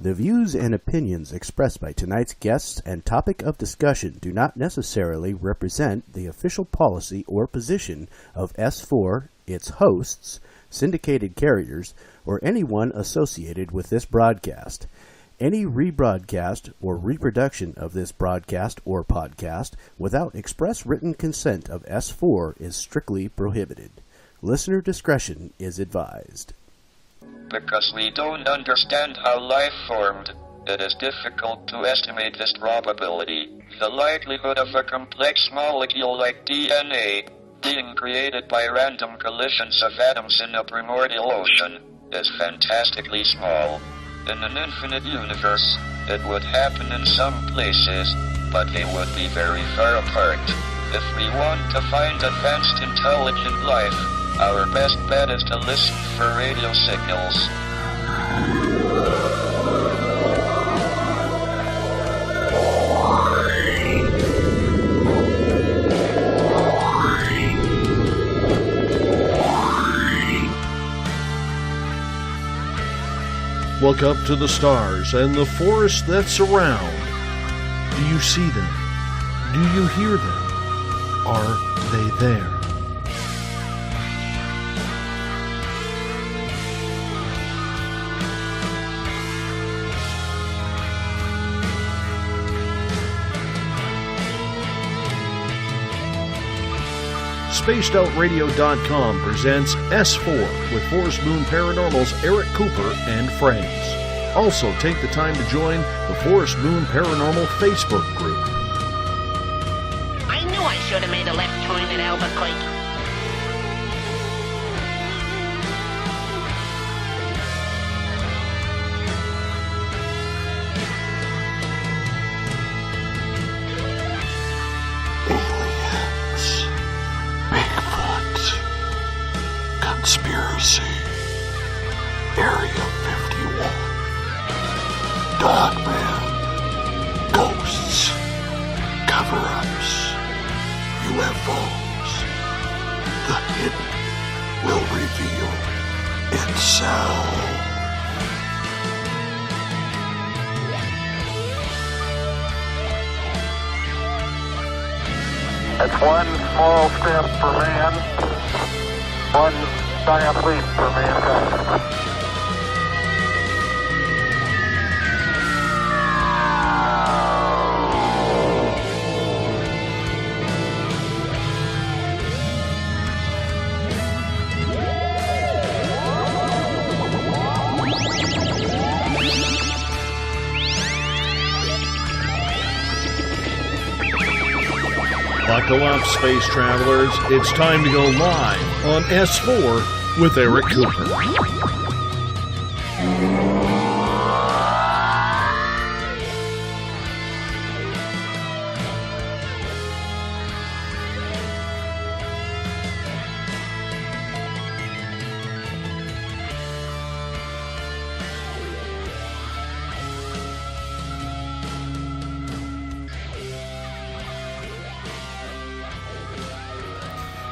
The views and opinions expressed by tonight's guests and topic of discussion do not necessarily represent the official policy or position of S4, its hosts, syndicated carriers, or anyone associated with this broadcast. Any rebroadcast or reproduction of this broadcast or podcast without express written consent of S4 is strictly prohibited. Listener discretion is advised. Because we don't understand how life formed, it is difficult to estimate this probability. The likelihood of a complex molecule like DNA being created by random collisions of atoms in a primordial ocean is fantastically small. In an infinite universe, it would happen in some places, but they would be very far apart. If we want to find advanced intelligent life, our best bet is to listen for radio signals. Look up to the stars and the forest that surround. Do you see them? Do you hear them? Are they there? SpacedOutRadio.com presents S4 with Forest Moon Paranormal's Eric Cooper and friends. Also, take the time to join the Forest Moon Paranormal Facebook group. I knew I should have made a left turn at Albuquerque. Conspiracy, Area 51, Dogman, Ghosts, Cover-Ups, UFOs. The hidden will reveal itself. It's one small step for man, one giant leap for mankind. Buckle up, space travelers. It's time to go live on S4 with Eric Cooper.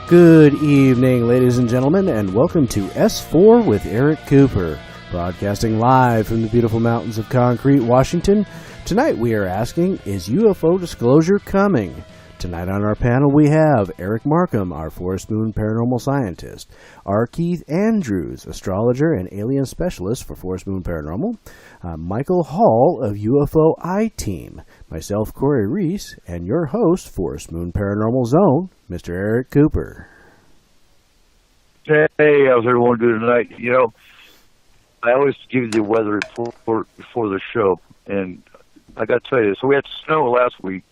Good evening, ladies and gentlemen, and welcome to S4 with Eric Cooper, broadcasting live from the beautiful mountains of Concrete, Washington. Tonight we are asking, is UFO disclosure coming? Tonight on our panel we have Eric Markham, our Forest Moon paranormal scientist, R. Keith Andrews, astrologer and alien specialist for Forest Moon Paranormal, Michael Hall of UFO I-Team, myself, Corey Reese, and your host, Forest Moon Paranormal Zone, Mr. Eric Cooper. Hey, how's everyone doing tonight? You know, I always give you the weather report before the show, and I got to tell you, so we had snow last week,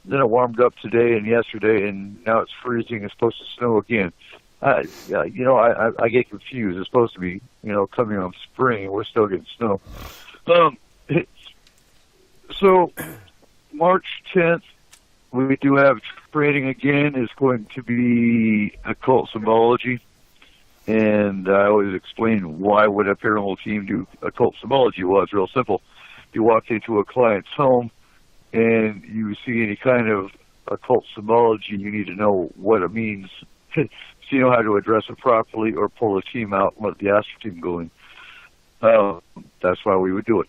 then it warmed up today and yesterday, and now it's freezing. It's supposed to snow again. I get confused. It's supposed to be, coming on spring, and we're still getting snow. So, March 10th, we do have training again. It's going to be occult symbology. And I always explain why would a paranormal team do occult symbology. Well, it's real simple. You walk into a client's home and you see any kind of occult symbology, you need to know what it means so you know how to address it properly or pull a team out and let the astro team go in. That's why we would do it.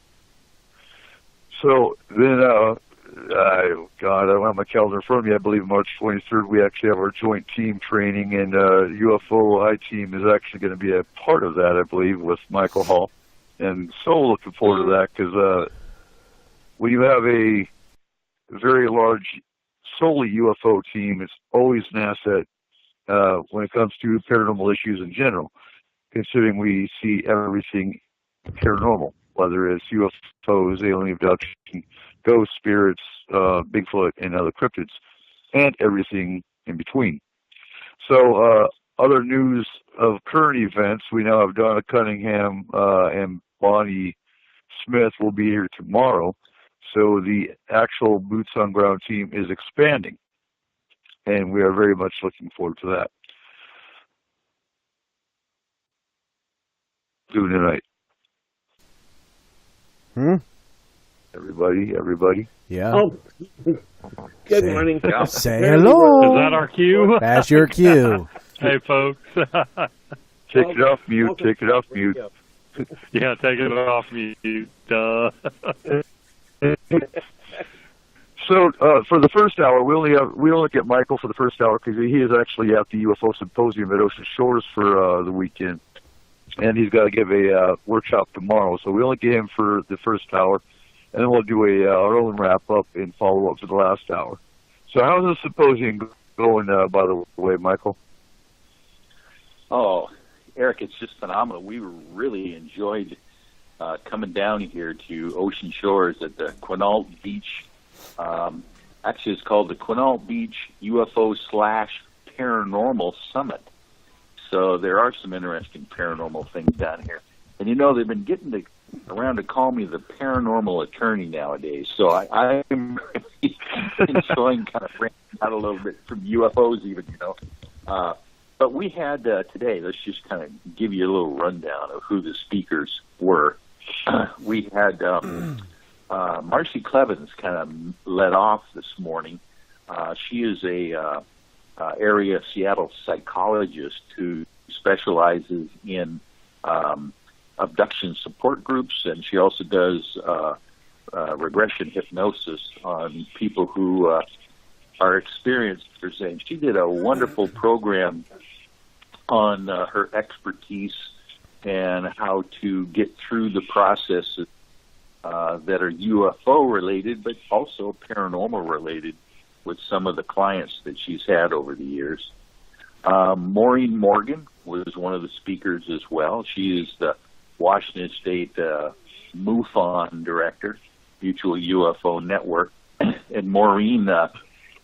So then, God, I don't have my calendar in front of me. I believe March 23rd we actually have our joint team training, and UFO I team is actually going to be a part of that, I believe, with Michael Hall. And so looking forward to that, because when you have a very large, solely UFO team, it's always an asset when it comes to paranormal issues in general, considering we see everything paranormal, whether it's UFOs, alien abduction, ghost spirits, Bigfoot, and other cryptids, and everything in between. So, other news of current events, we now have Donna Cunningham and Bonnie Smith will be here tomorrow. So the actual boots on ground team is expanding, and we are very much looking forward to that. Doing tonight. Everybody. Yeah. Oh, good morning. Say hello. Is that our cue? That's your cue. Hey, folks. Take it off mute. Take it off mute. Yeah, take it off mute. Duh. So for the first hour, we only get Michael for the first hour because he is actually at the UFO Symposium at Ocean Shores for the weekend, and he's got to give a workshop tomorrow. So we only get him for the first hour, and then we'll do our own wrap up and follow up for the last hour. So how's the symposium going? By the way, Michael. Oh, Eric, it's just phenomenal. We really enjoyed coming down here to Ocean Shores at the Quinault Beach. Actually, it's called the Quinault Beach UFO/Paranormal Summit. So there are some interesting paranormal things down here. And, they've been getting around to call me the paranormal attorney nowadays. So I'm really enjoying kind of branching out a little bit from UFOs even, But we had today, let's just kind of give you a little rundown of who the speakers were. We had Marcy Clevens kind of led off this morning. She is a area Seattle psychologist who specializes in abduction support groups, and she also does regression hypnosis on people who are experiencers. And she did a wonderful program on her expertise and how to get through the processes that are UFO related, but also paranormal related with some of the clients that she's had over the years. Maureen Morgan was one of the speakers as well. She is the Washington State MUFON director, Mutual UFO Network. And Maureen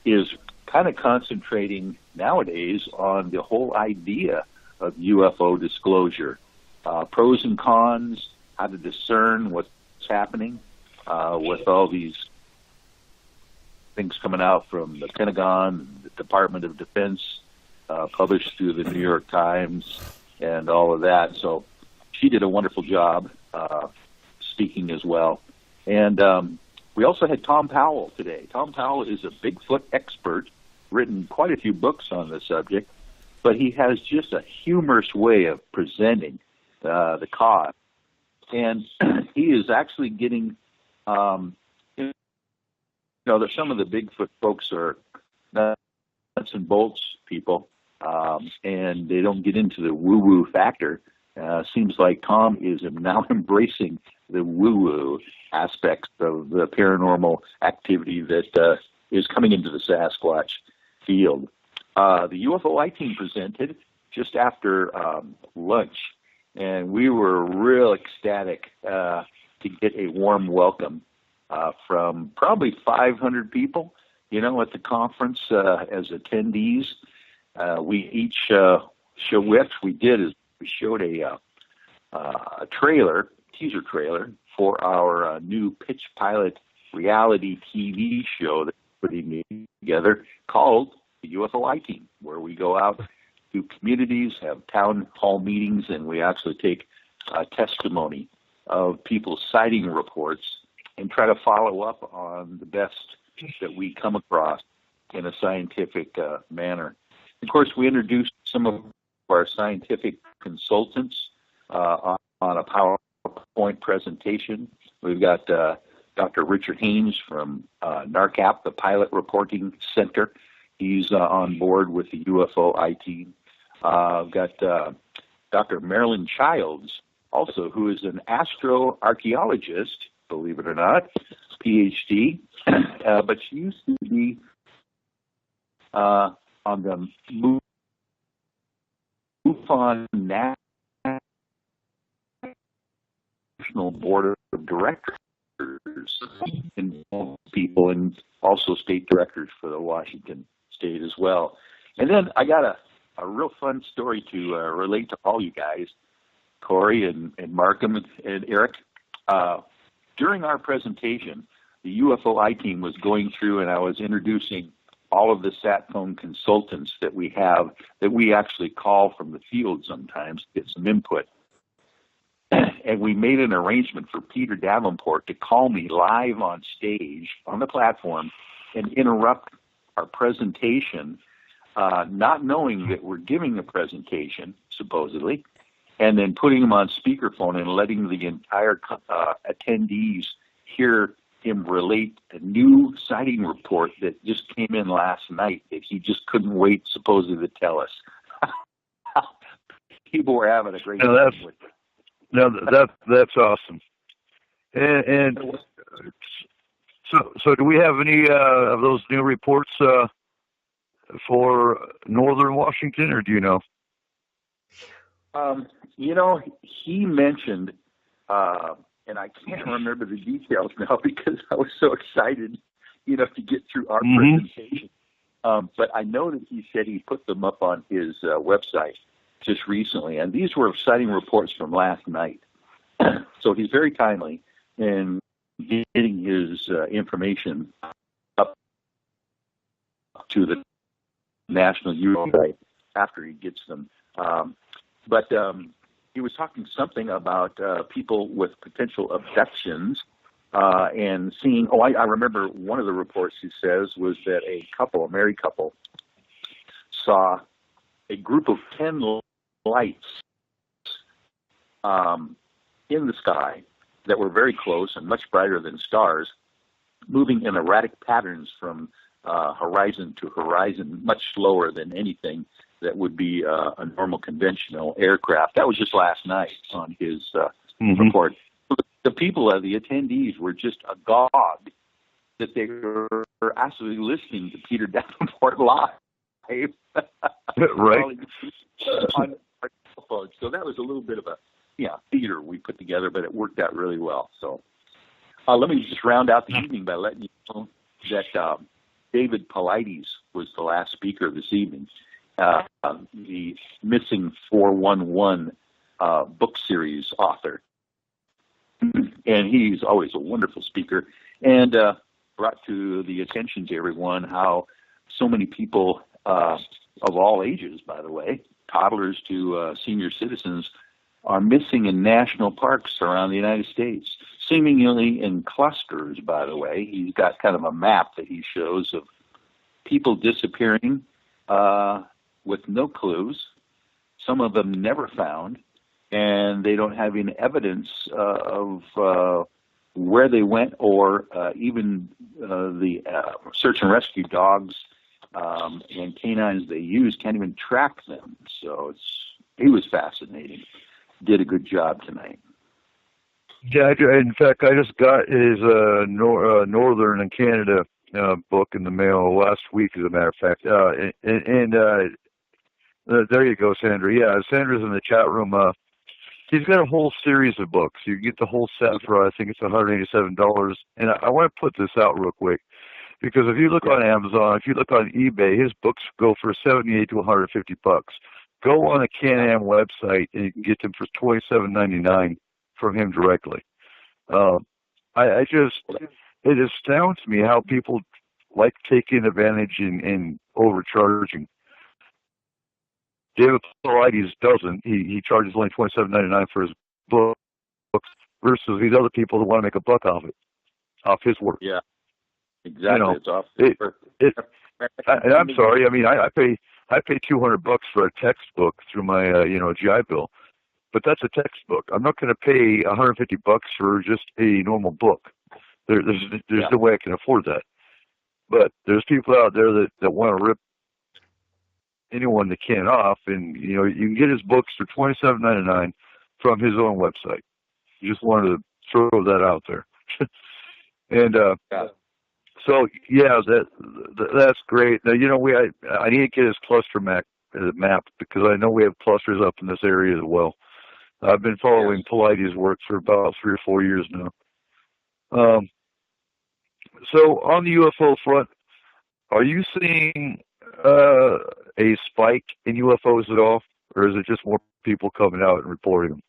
is kind of concentrating nowadays on the whole idea of UFO disclosure, pros and cons, how to discern what's happening with all these things coming out from the Pentagon, the Department of Defense, published through the New York Times, and all of that. So she did a wonderful job speaking as well. And we also had Tom Powell today. Tom Powell is a Bigfoot expert, written quite a few books on the subject, but he has just a humorous way of presenting the cause. And he is actually getting, there's some of the Bigfoot folks are nuts and bolts people, and they don't get into the woo-woo factor. Seems like Tom is now embracing the woo-woo aspects of the paranormal activity that is coming into the Sasquatch field. The UFO I team presented just after lunch, and we were real ecstatic to get a warm welcome from probably 500 people, at the conference as attendees. We each we showed a teaser trailer for our new Pitch Pilot reality TV show that we're putting together called the UFO I Team, where we go out to communities, have town hall meetings, and we actually take testimony of people's sighting reports and try to follow up on the best that we come across in a scientific manner. Of course, we introduced some of our scientific consultants on a PowerPoint presentation. We've got Dr. Richard Haynes from NARCAP, the Pilot Reporting Center. He's on board with the UFO I-Team. I've got Dr. Marilyn Childs, also, who is an astroarchaeologist, believe it or not, PhD, but she used to be on the MUFON National Board of Directors, involved people, and also state directors for the Washington State as well. And then I got a real fun story to relate to all you guys, Corey and Markham and Eric. During our presentation, the UFO I-Team was going through, and I was introducing all of the sat phone consultants that we have, that we actually call from the field sometimes to get some input. And we made an arrangement for Peter Davenport to call me live on stage on the platform and interrupt our presentation, not knowing that we're giving a presentation, supposedly, and then putting him on speakerphone and letting the entire attendees hear him relate a new sighting report that just came in last night that he just couldn't wait, supposedly, to tell us. People were having a great time with it. No, that's awesome. And so do we have any of those new reports for Northern Washington, or do you know? He mentioned, and I can't remember the details now because I was so excited, to get through our presentation. But I know that he said he put them up on his website just recently, and these were sighting reports from last night. So he's very timely in getting his information up to the National UFO site after he gets them. But he was talking something about people with potential abductions and seeing, I remember one of the reports he says was that a married couple, saw a group of 10 lights in the sky that were very close and much brighter than stars, moving in erratic patterns from horizon to horizon, much slower than anything that would be a normal conventional aircraft. That was just last night on his report. The people, the attendees, were just agog that they were actually listening to Peter Davenport live. Right. On our cell phones. So that was a little bit of a theater we put together, but it worked out really well. So let me just round out the evening by letting you know that David Paulides was the last speaker this evening. The Missing 411 book series author. And he's always a wonderful speaker, and brought to the attention to everyone how so many people of all ages, by the way, toddlers to senior citizens, are missing in national parks around the United States, seemingly in clusters, by the way. He's got kind of a map that he shows of people disappearing with no clues, some of them never found, and they don't have any evidence of where they went, or even the search and rescue dogs and canines they use can't even track them. So he was fascinating. Did a good job tonight. Yeah, in fact, I just got his Northern and Canada book in the mail last week, as a matter of fact. There you go, Sandra. Yeah, Sandra's in the chat room. He's got a whole series of books. You can get the whole set for, I think it's $187. And I want to put this out real quick, because if you look on Amazon, if you look on eBay, his books go for $78 to $150. Go on the Can-Am website and you can get them for $27.99 from him directly. It astounds me how people like taking advantage and overcharging. David Paulides doesn't. He charges only $27.99 for his books versus these other people that want to make a buck off his work. Yeah, exactly. It's off. And I'm sorry. I mean, I pay $200 for a textbook through my GI Bill, but that's a textbook. I'm not going to pay $150 for just a normal book. There's no way I can afford that. But there's people out there that want to rip anyone they can off, and you know, you can get his books for $27.99 from his own website. Just wanted to throw that out there. And so yeah, that's great. Now, you know, I need to get his cluster map because I know we have clusters up in this area as well. I've been following Polite's work for about 3 or 4 years now. So on the UFO front, are you seeing a spike in UFOs at all, or is it just more people coming out and reporting them?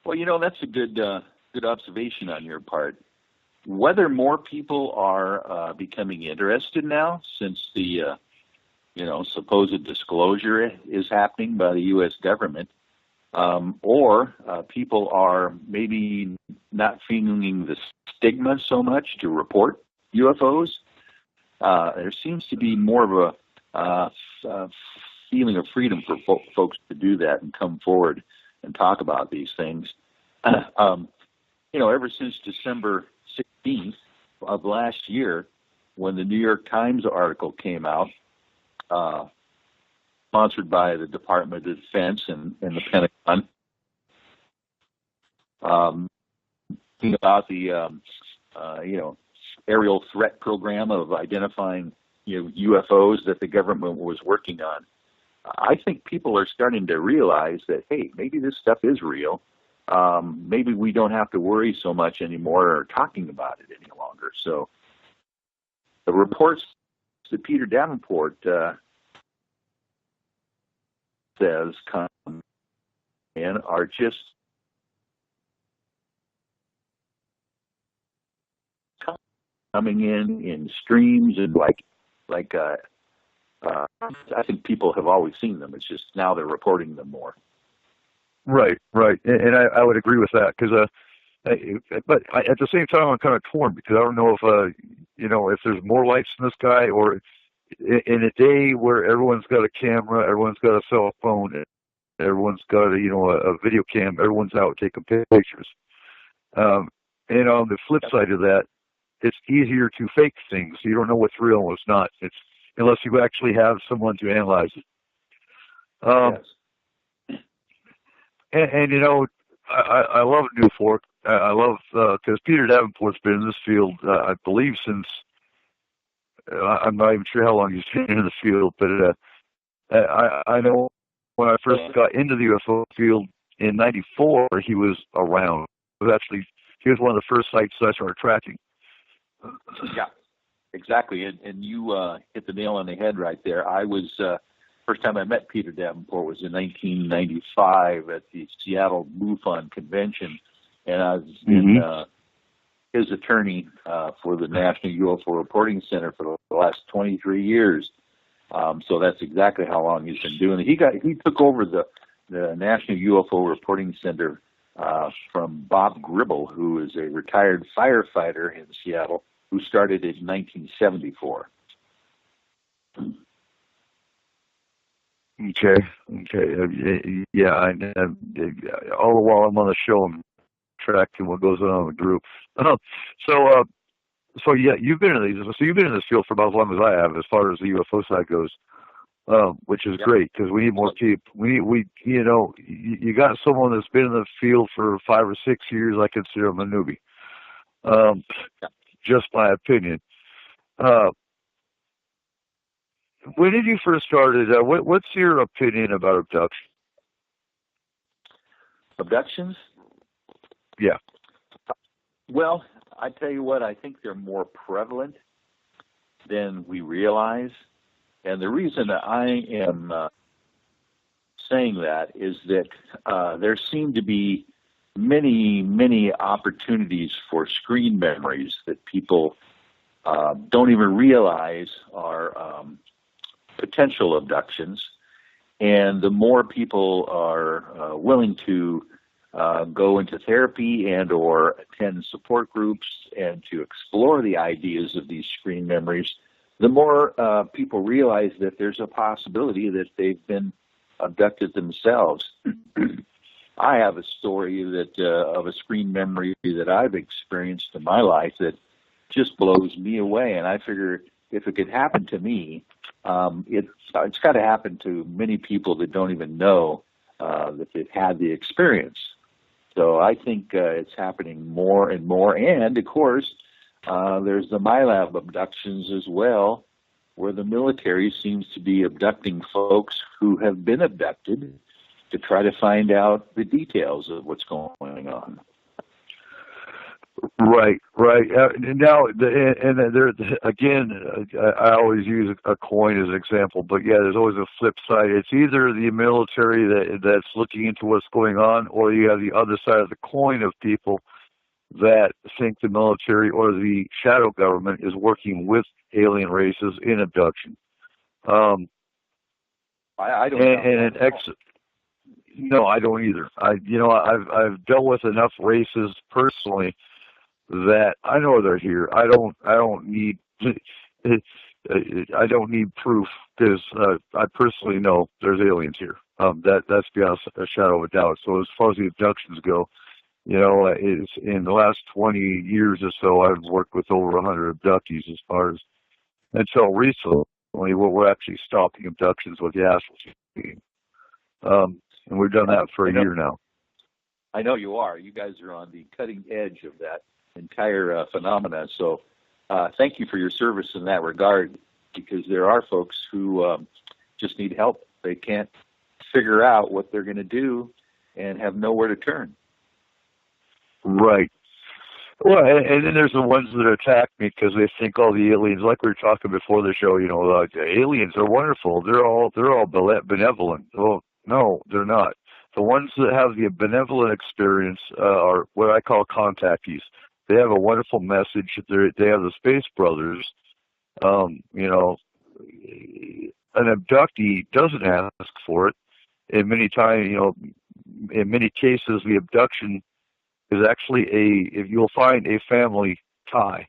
Well, you know, that's a good observation on your part. Whether more people are becoming interested now, since the supposed disclosure is happening by the U.S. government, or people are maybe not feeling the stigma so much to report UFOs. There seems to be more of a feeling of freedom for folks to do that and come forward and talk about these things. Ever since December 16th of last year, when the New York Times article came out, sponsored by the Department of Defense and the Pentagon, about the aerial threat program of identifying UFOs that the government was working on. I think people are starting to realize that, hey, maybe this stuff is real. Maybe we don't have to worry so much anymore or talking about it any longer. So the reports that Peter Davenport says come in are just coming in streams, and I think people have always seen them. It's just now they're reporting them more. Right. And I would agree with that, because but at the same time, I'm kind of torn, because I don't know if there's more lights in the sky, or in a day where everyone's got a camera, everyone's got a cell phone, everyone's got a video cam, everyone's out taking pictures. And on the flip side of that, it's easier to fake things. You don't know what's real and what's not. It's unless you actually have someone to analyze it. Yes. And I love Newfork. I love because Peter Davenport's been in this field, I believe, since I'm not even sure how long he's been in the field, but I know when I first got into the UFO field in '94, he was around. He was one of the first sites I started tracking. Yeah, exactly. And you hit the nail on the head right there. I was first time I met Peter Davenport was in 1995 at the Seattle MUFON convention, and I was in his attorney for the National UFO Reporting Center for the last 23 years. So that's exactly how long he's been doing it. He took over the National UFO Reporting Center from Bob Gribble, who is a retired firefighter in Seattle, who started it in 1974. Okay. Yeah, all the while I'm on the show, I'm tracking what goes on in the group. So yeah, you've been in these. So you've been in this field for about as long as I have, as far as the UFO side goes, which is great, because we need more people. You got someone that's been in the field for 5 or 6 years. I consider him a newbie. Just my opinion. When did you first started? What's your opinion about abduction? Abductions? Yeah. Well, I tell you what, I think they're more prevalent than we realize. And the reason that I am saying that is that there seem to be many opportunities for screen memories that people don't even realize are potential abductions. And the more people are willing to go into therapy and or attend support groups and to explore the ideas of these screen memories, the more people realize that there's a possibility that they've been abducted themselves. I have a story that of a screen memory that I've experienced in my life that just blows me away. And I figure if it could happen to me, it's got to happen to many people that don't even know that they've had the experience. So I think it's happening more and more. And, of course, there's the MILAB abductions as well, where the military seems to be abducting folks who have been abducted to try to find out the details of what's going on. Right. Now, again, I always use a coin as an example, but yeah, there's always a flip side. It's either the military that's looking into what's going on, or you have the other side of the coin of people that think the military or the shadow government is working with alien races in abduction. I don't know. No, I don't either. I've dealt with enough races personally that I know they're here. I don't need proof, because I personally know there's aliens here. That's beyond a shadow of a doubt. So as far as the abductions go, it's in the last 20 years or so, I've worked with over 100 abductees. Until recently, we're actually stopping abductions with the astral team. And we've done that for a year now. I know you are. You guys are on the cutting edge of that entire phenomena. So thank you for your service in that regard, because there are folks who just need help. They can't figure out what they're going to do and have nowhere to turn. Right. Well, and then there's the ones that attack me because they think all the aliens, like we were talking before the show, aliens are wonderful. They're all benevolent. Well, no, they're not. The ones that have the benevolent experience are what I call contactees. They have a wonderful message. They have the Space Brothers. An abductee doesn't ask for it. In many cases, the abduction is actually if you'll find a family tie.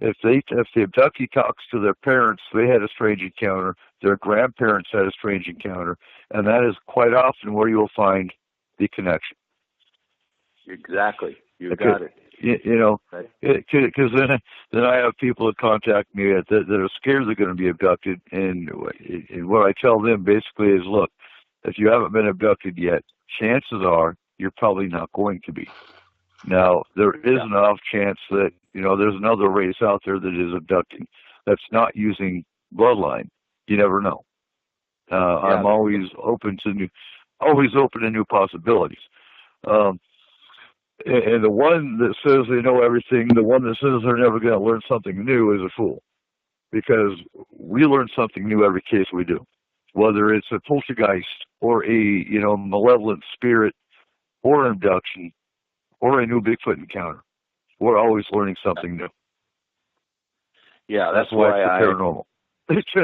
If the abductee talks to their parents, they had a strange encounter. Their grandparents had a strange encounter, and that is quite often where you'll find the connection. Exactly, you got it. Because then I have people that contact me that are scared they're going to be abducted, and what I tell them basically is, look, if you haven't been abducted yet, chances are you're probably not going to be. Now, there is an off chance that, there's another race out there that is abducting that's not using bloodline. You never know. I'm always open to new possibilities. And the one that says they know everything, the one that says they're never going to learn something new is a fool. Because we learn something new every case we do. Whether it's a poltergeist or a, malevolent spirit or an abduction, or a new Bigfoot encounter. We're always learning something new. Yeah, that's why it's paranormal. That's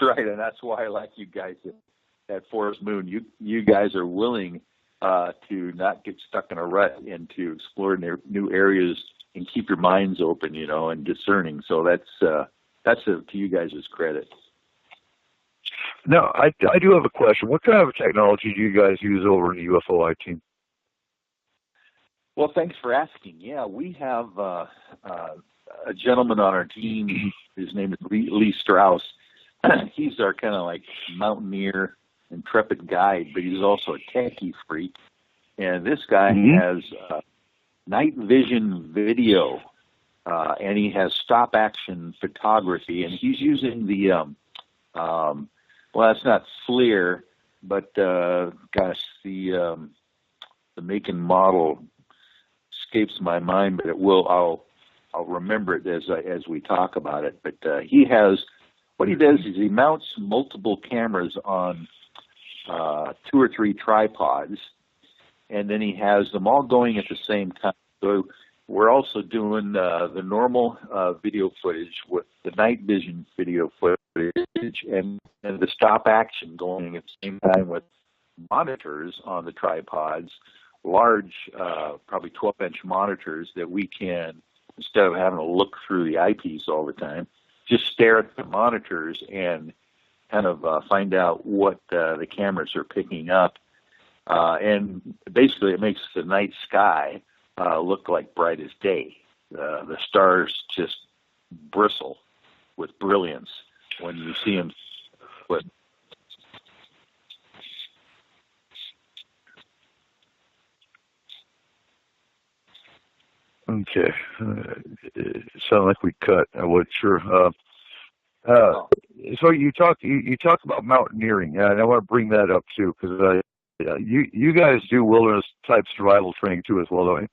right, and that's why I like you guys at Forest Moon. You guys are willing to not get stuck in a rut and to explore new areas and keep your minds open, and discerning. So that's to you guys' credit. Now, I do have a question. What kind of technology do you guys use over in the UFOI team? Well, thanks for asking. Yeah, we have a gentleman on our team. His name is Lee Strauss. He's our kind of like mountaineer, intrepid guide, but he's also a techie freak. And this guy has night vision video, and he has stop action photography, and he's using the well, it's not FLIR, but the make and model escapes my mind, but it will. I'll remember it as we talk about it. But what he does is he mounts multiple cameras on 2 or 3 tripods, and then he has them all going at the same time. So we're also doing the normal video footage with the night vision video footage and the stop action going at the same time with monitors on the tripods, large, probably 12-inch monitors that we can, instead of having to look through the eyepiece all the time, just stare at the monitors and kind of find out what the cameras are picking up. And basically, it makes the night sky look like bright as day. The stars just bristle with brilliance when you see them. Okay. It sounded like we cut. I wasn't sure. So you talk about mountaineering, and I want to bring that up too, because you guys do wilderness type survival training too as well, don't you?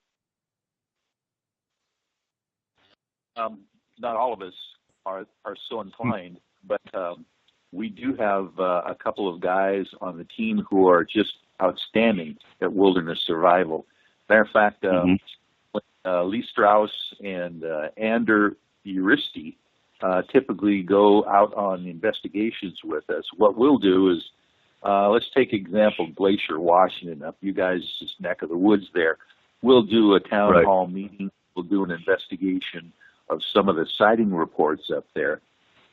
Not all of us are so inclined, but we do have a couple of guys on the team who are just outstanding at wilderness survival. Matter of fact, Lee Strauss and Ander Uristi typically go out on investigations with us. What we'll do is, let's take example Glacier, Washington, up you guys' neck of the woods there. We'll do a town hall meeting. We'll do an investigation of some of the sighting reports up there.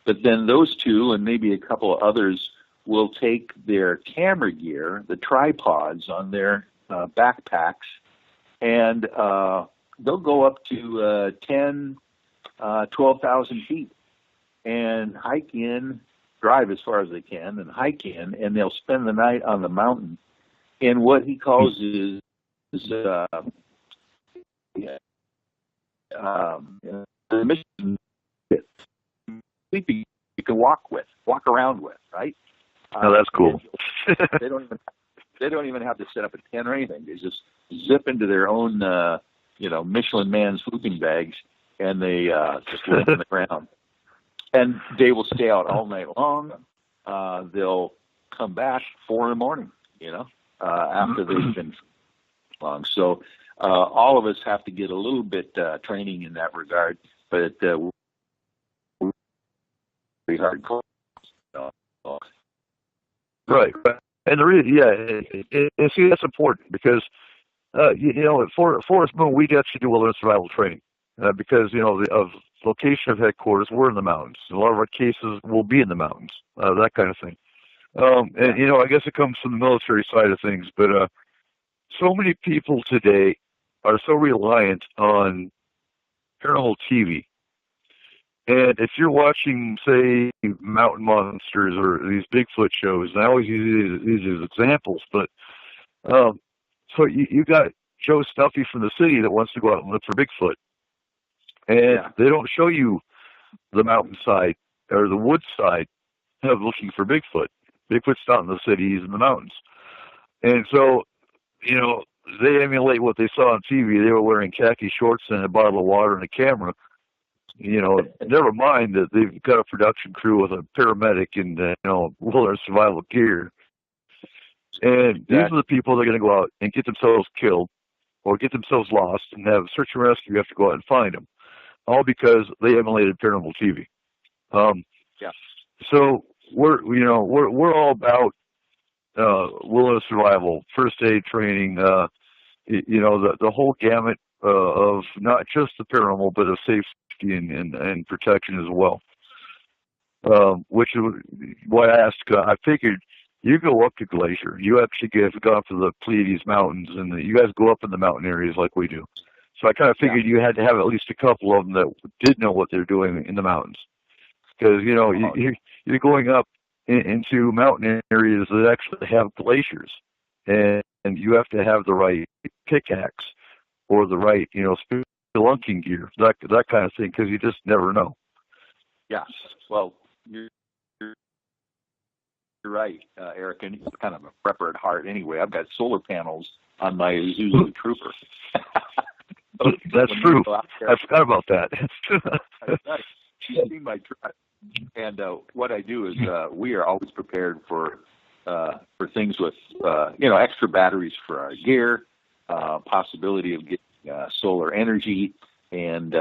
But then those two and maybe a couple of others will take their camera gear, the tripods on their backpacks, and they'll go up to 10, 12,000 feet and hike in, drive as far as they can, and hike in, and they'll spend the night on the mountain in what he calls is mission sleeping you can walk around with, right? Oh, that's cool. They don't even have to set up a tent or anything. They just zip into their own Michelin Man sleeping bags, and they just lay on the ground. And they will stay out all night long. They'll come back 4 a.m, after they've been long. So all of us have to get a little bit training in that regard, but pretty hardcore. Right. And the reason, and see, that's important because, at Forest Moon, we actually do wilderness survival training because, of location of headquarters, we're in the mountains. A lot of our cases will be in the mountains, that kind of thing. And, I guess it comes from the military side of things, but so many people today are so reliant on paranormal TV. And if you're watching, say, Mountain Monsters or these Bigfoot shows, and I always use these as examples, but so you got Joe Stuffy from the city that wants to go out and look for Bigfoot. And they don't show you the mountainside or the woods side of looking for Bigfoot. Bigfoot's not in the city, he's in the mountains. And so, they emulate what they saw on TV. They were wearing khaki shorts and a bottle of water and a camera. Never mind that they've got a production crew with a paramedic and, wilderness survival gear. And these are the people that are going to go out and get themselves killed or get themselves lost and have search and rescue. You have to go out and find them, all because they emulated paranormal TV. So we're all about wilderness survival, first aid training, the whole gamut of not just the paranormal, but of safety and protection as well. Which is why I asked. I figured you go up to Glacier. You actually have gone to the Pleiades Mountains, and you guys go up in the mountain areas like we do. So I kind of figured you had to have at least a couple of them that did know what they're doing in the mountains, because you're going up into mountain areas that actually have glaciers, and you have to have the right pickaxe or the right spelunking gear, that kind of thing, because you just never know. Yeah, well, you're right, Eric, and you're kind of a prepper at heart anyway. I've got solar panels on my Isuzu Trooper. That's true. I forgot about that. You've seen my truck. And what I do is we are always prepared for things with extra batteries for our gear, possibility of getting solar energy, and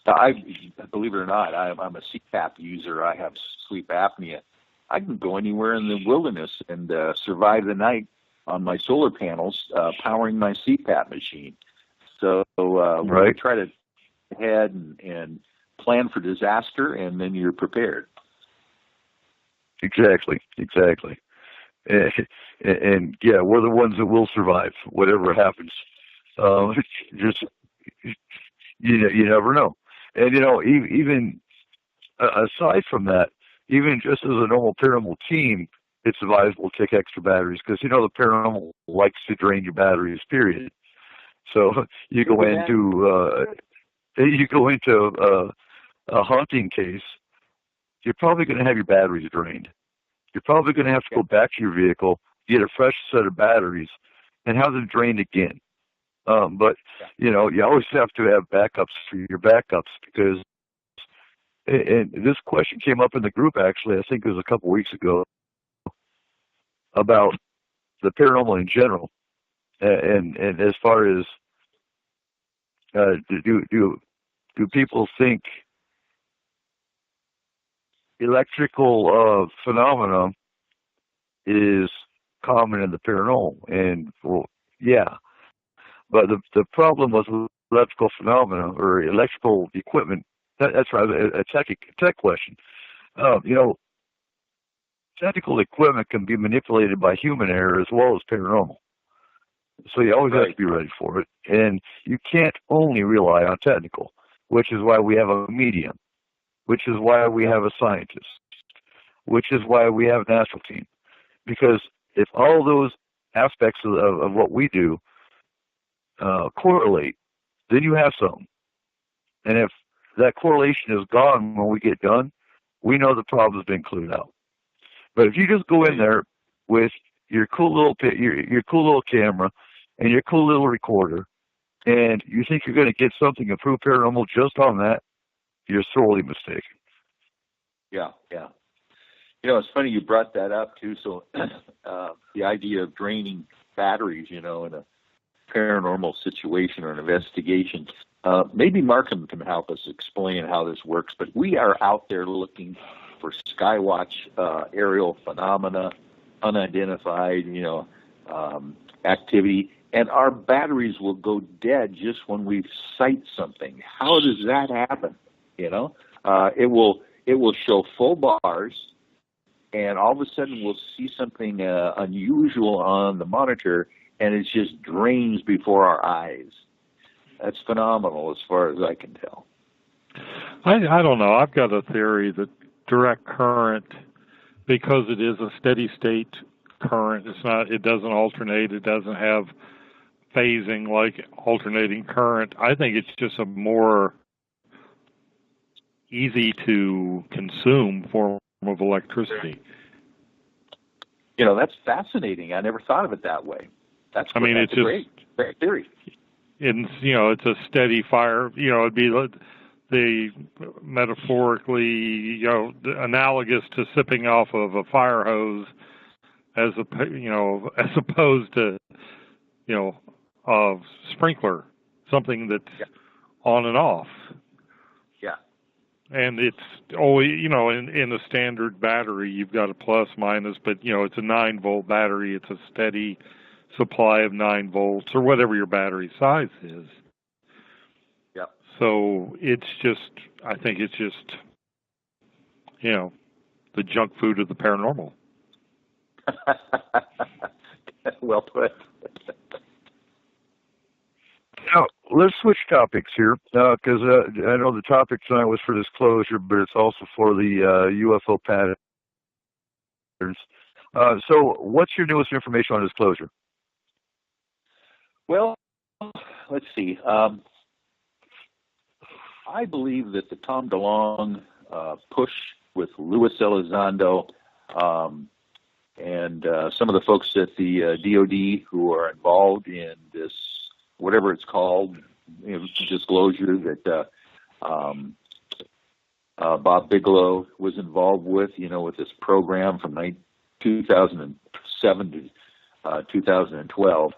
I believe it or not, I'm a CPAP user. I have sleep apnea. I can go anywhere in the wilderness and survive the night on my solar panels, powering my CPAP machine. So we try to head and plan for disaster, and then you're prepared. Exactly. and yeah, we're the ones that will survive whatever happens. Just you never know. And even aside from that, even just as a normal paranormal team, it's advisable to take extra batteries because the paranormal likes to drain your batteries. Period. So you go into a haunting case, you're probably going to have your batteries drained. You're probably going to have to go back to your vehicle, get a fresh set of batteries, and have them drained again. But you always have to have backups for your backups because. And this question came up in the group actually. I think it was a couple weeks ago about the paranormal in general, and as far as do people think electrical phenomena is common in the paranormal? And well, yeah, but the problem with electrical phenomena or electrical equipment. That's right, a tech question. Technical equipment can be manipulated by human error as well as paranormal. So you always have to be ready for it. And you can't only rely on technical, which is why we have a medium, which is why we have a scientist, which is why we have a national team. Because if all those aspects of what we do correlate, then you have something. And if that correlation is gone when we get done, we know the problem's been cleared out. But if you just go in there with your cool little camera and your cool little recorder, and you think you're going to get something and prove paranormal just on that, you're sorely mistaken. Yeah. It's funny you brought that up too. So the idea of draining batteries, in a paranormal situation or an investigation. Maybe Markham can help us explain how this works, but we are out there looking for Skywatch aerial phenomena, unidentified, activity, and our batteries will go dead just when we sight something. How does that happen? It will show full bars, and all of a sudden we'll see something unusual on the monitor, and it just drains before our eyes. That's phenomenal as far as I can tell. I don't know. I've got a theory that direct current, because it is a steady state current, it doesn't alternate, it doesn't have phasing like alternating current. I think it's just a more easy to consume form of electricity. That's fascinating. I never thought of it that way. That's it's a great theory. It's a steady fire. It'd be the metaphorically, analogous to sipping off of a fire hose, as opposed to, a sprinkler, something that's on and off. Yeah. And it's always, in a standard battery, you've got a plus minus, but it's a 9-volt battery. It's a steady supply of 9 volts or whatever your battery size is. Yep. So I think it's just, the junk food of the paranormal. Well put. Now, let's switch topics here, because I know the topic tonight was for disclosure, but it's also for the UFO patterns. So what's your newest information on disclosure? Well, let's see. I believe that the Tom DeLonge push with Luis Elizondo and some of the folks at the DOD who are involved in this, whatever it's called, disclosure that Bob Bigelow was involved with, with this program from 2007 to 2012,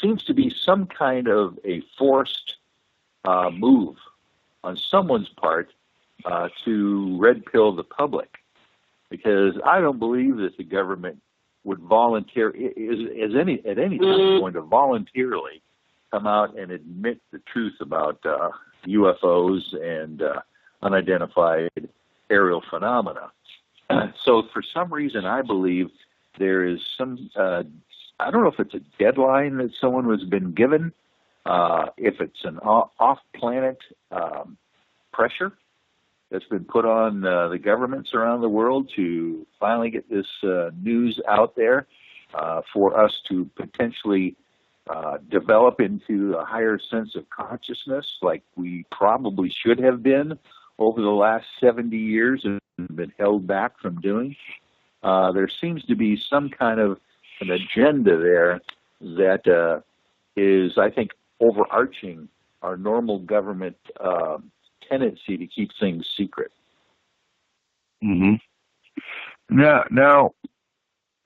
seems to be some kind of a forced move on someone's part to red pill the public, because I don't believe that the government would at any time going to voluntarily come out and admit the truth about UFOs and unidentified aerial phenomena. So for some reason, I believe there is some, I don't know if it's a deadline that someone has been given, if it's an off-planet pressure that's been put on the governments around the world to finally get this news out there for us to potentially develop into a higher sense of consciousness like we probably should have been over the last 70 years and been held back from doing. There seems to be some kind of an agenda there that is, I think, overarching our normal government tendency to keep things secret. Mm-hmm. Now,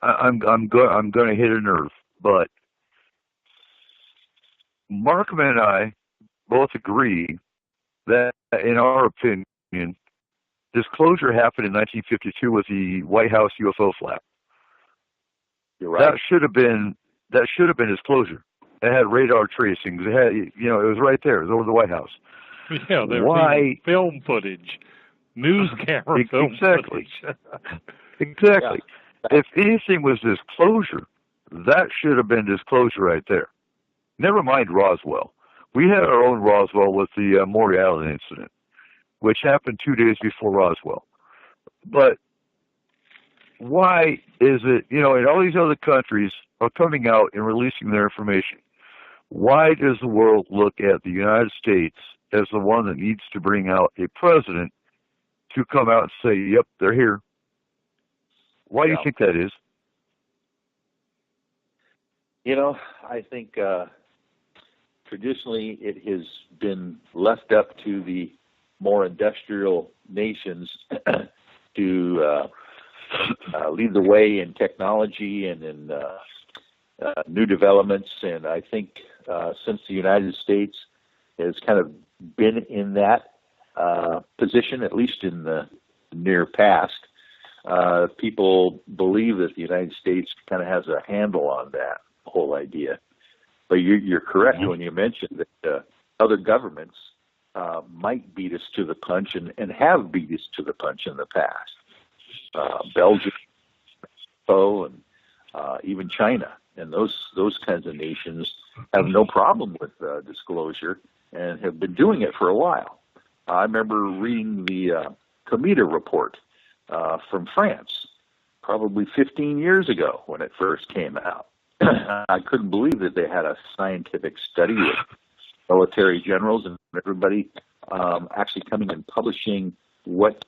I'm going to hit a nerve, but Markham and I both agree that, in our opinion, disclosure happened in 1952 with the White House UFO flap. You're right. That should have been disclosure. It had radar tracings. It had, it was right there. It was over the White House. Yeah, there was film footage, news camera film exactly. footage. Exactly. Yeah. If anything was disclosure, that should have been disclosure right there. Never mind Roswell. We had our own Roswell with the Maury Island incident, which happened 2 days before Roswell. But why is it, and all these other countries are coming out and releasing their information. Why does the world look at the United States as the one that needs to bring out a president to come out and say, yep, they're here? Why do you think that is? I think traditionally it has been left up to the more industrial nations to lead the way in technology and in new developments. And I think since the United States has kind of been in that position, at least in the near past, people believe that the United States kind of has a handle on that whole idea. But you're correct when you mentioned that other governments might beat us to the punch and have beat us to the punch in the past. Belgium, and even China, and those kinds of nations have no problem with disclosure and have been doing it for a while. I remember reading the Cometa report from France probably 15 years ago when it first came out. I couldn't believe that they had a scientific study with military generals and everybody actually coming and publishing what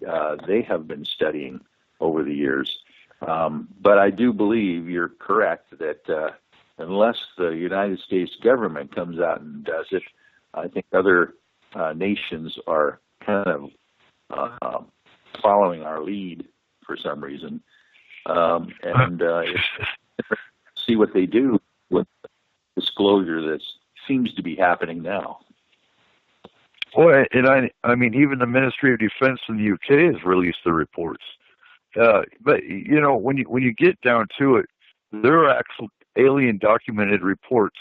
they have been studying over the years. But I do believe you're correct that unless the United States government comes out and does it, I think other nations are kind of following our lead for some reason. See what they do with disclosure that seems to be happening now. Well, and I mean, even the Ministry of Defense in the UK has released the reports. But when you get down to it, there are actual alien documented reports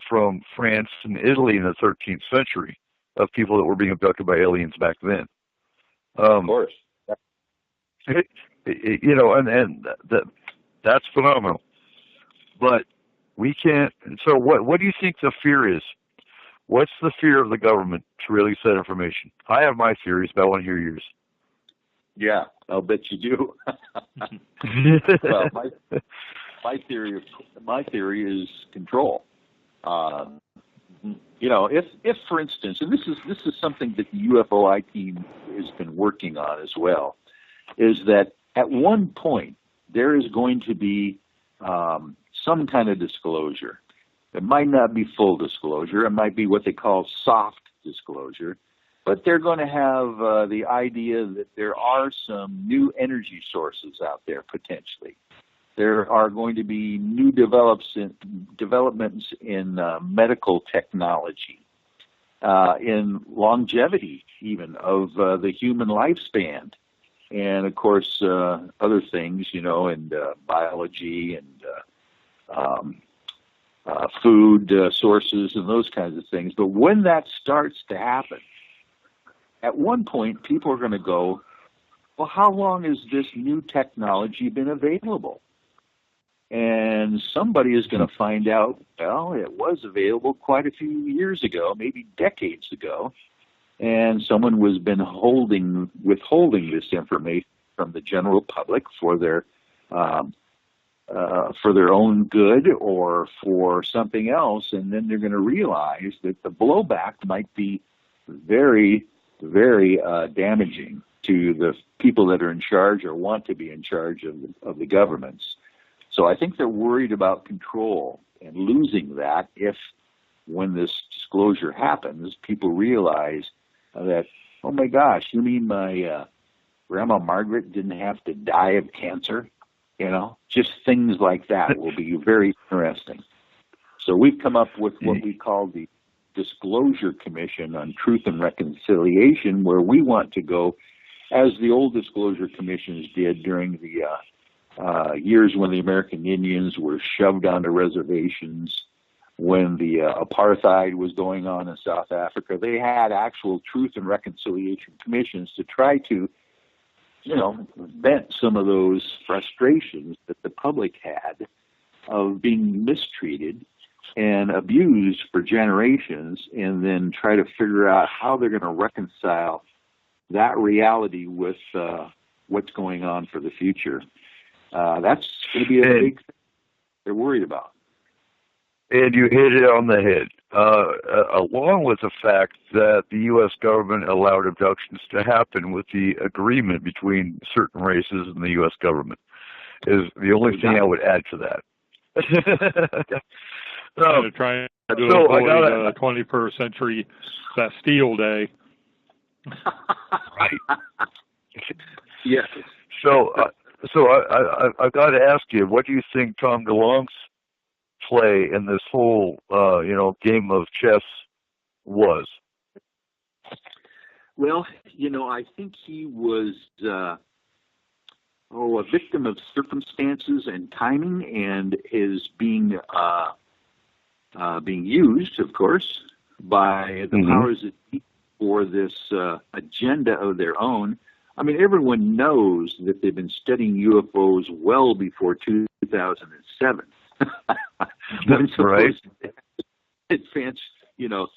from France and Italy in the 13th century of people that were being abducted by aliens back then. Of course. That's phenomenal. But we can't. So what do you think the fear is? What's the fear of the government to release that information? I have my theories, but I want to hear yours. Yeah, I'll bet you do. Well, my theory is control. If for instance, and this is something that the UFOI team has been working on as well, is that at one point there is going to be some kind of disclosure. It might not be full disclosure. It might be what they call soft disclosure. But they're going to have the idea that there are some new energy sources out there potentially. There are going to be new developments in medical technology, in longevity even of the human lifespan. And, of course, other things, in biology and food sources and those kinds of things. But when that starts to happen, at one point, people are going to go, well, how long has this new technology been available? and somebody is going to find out, well, it was available quite a few years ago, maybe decades ago, and someone was withholding this information from the general public for their own good or for something else, and then they're going to realize that the blowback might be very, very damaging to the people that are in charge or want to be in charge of the governments. So I think they're worried about control and losing that if, when this disclosure happens, people realize that, oh my gosh, you mean my Grandma Margaret didn't have to die of cancer? You know, just things like that will be very interesting. So we've come up with what we call the Disclosure Commission on Truth and Reconciliation, where we want to go as the old disclosure commissions did during the years when the American Indians were shoved onto reservations, when the apartheid was going on in South Africa. They had actual Truth and Reconciliation commissions to try to, you know, vent some of those frustrations that the public had of being mistreated and abused for generations, and then try to figure out how they're going to reconcile that reality with what's going on for the future. That's going to be a big thing they're worried about. And you hit it on the head, along with the fact that the U.S. government allowed abductions to happen with the agreement between certain races and the U.S. government is the only thing I would add to that. Trying to avoid 21st century Bastille Day. Right. Yes. So I've got to ask you, what do you think Tom DeLonge's play in this whole, game of chess was? Well, I think he was a victim of circumstances and timing, and is being used, of course, by the powers that be for this agenda of their own. I mean, everyone knows that they've been studying UFOs well before 2007. That's right. Advanced,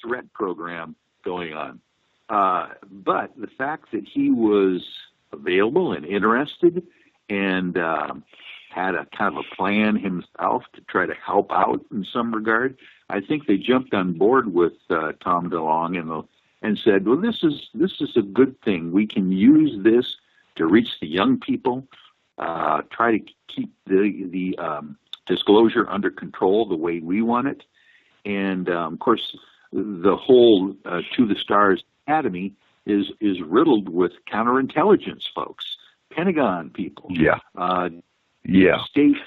threat program going on. But the fact that he was available and interested and had a kind of a plan himself to try to help out in some regard, I think they jumped on board with Tom DeLonge and said, well, this is a good thing. We can use this to reach the young people, try to keep the disclosure under control the way we want it. And, of course, the whole To the Stars Academy is riddled with counterintelligence folks, Pentagon people. Yeah. State.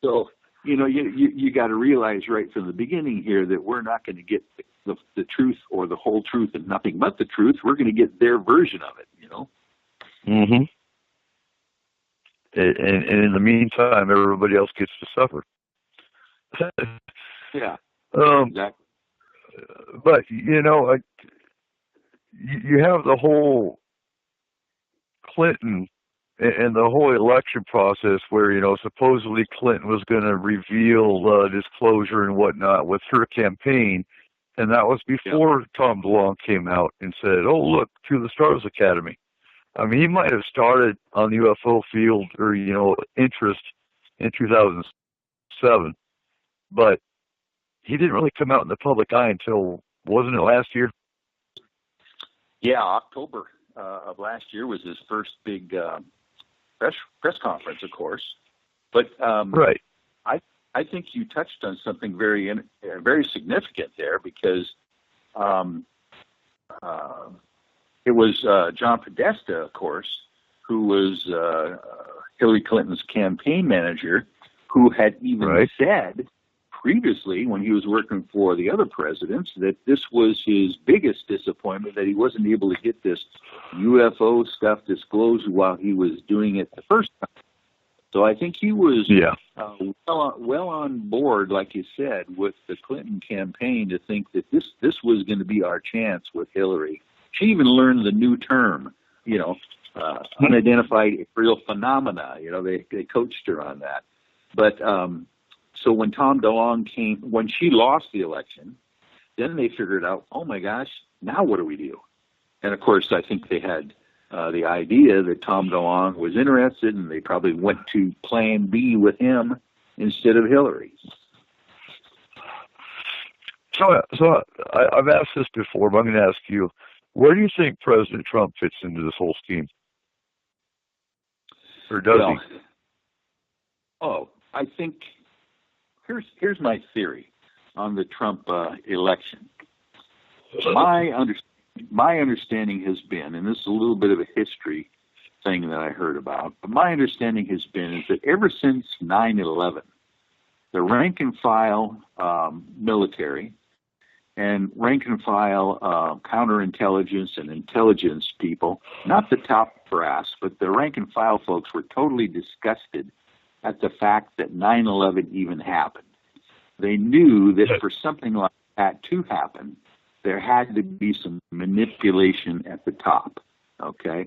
So, you got to realize right from the beginning here that we're not going to get the truth or the whole truth and nothing but the truth. We're going to get their version of it, Mm-hmm. And in the meantime, everybody else gets to suffer. Yeah. Exactly. But, you have the whole Clinton and the whole election process where, supposedly Clinton was going to reveal disclosure and whatnot with her campaign. And that was before Tom DeLonge came out and said, oh, look, To the Stars Academy. I mean, he might have started on the UFO field or, interest in 2007, but he didn't really come out in the public eye until, wasn't it last year? Yeah, October of last year was his first big press conference, of course. But right. I think you touched on something very significant there, because it was John Podesta, of course, who was Hillary Clinton's campaign manager, who had even said previously, when he was working for the other presidents, that this was his biggest disappointment, that he wasn't able to get this UFO stuff disclosed while he was doing it the first time. So I think he was well on board, like you said, with the Clinton campaign to think that this was going to be our chance with Hillary. She even learned the new term, unidentified aerial phenomena. They coached her on that. But so when Tom DeLonge when she lost the election, then they figured out, oh my gosh, now what do we do? And of course, I think they had the idea that Tom DeLonge was interested, and they probably went to Plan B with him instead of Hillary. So I've asked this before, but I'm going to ask you, where do you think President Trump fits into this whole scheme? Or does he? Oh, I think here's my theory on the Trump election. My understanding has been, and this is a little bit of a history thing that I heard about, but my understanding has been is that ever since 9/11, the rank and file military and rank and file counterintelligence and intelligence people, not the top brass, but the rank and file folks were totally disgusted at the fact that 9/11 even happened. They knew that for something like that to happen, there had to be some manipulation at the top. Okay,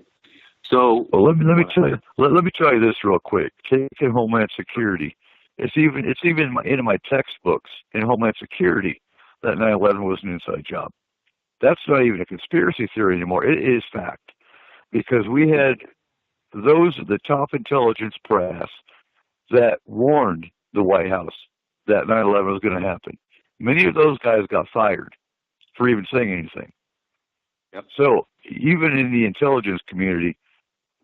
so well, let me tell you. Let me tell you this real quick. Take Homeland Security. It's even in my textbooks in Homeland Security that 9/11 was an inside job. That's not even a conspiracy theory anymore. It is fact, because we had those at the top intelligence brass that warned the White House that 9/11 was going to happen. Many of those guys got fired for even saying anything. Yep. So even in the intelligence community,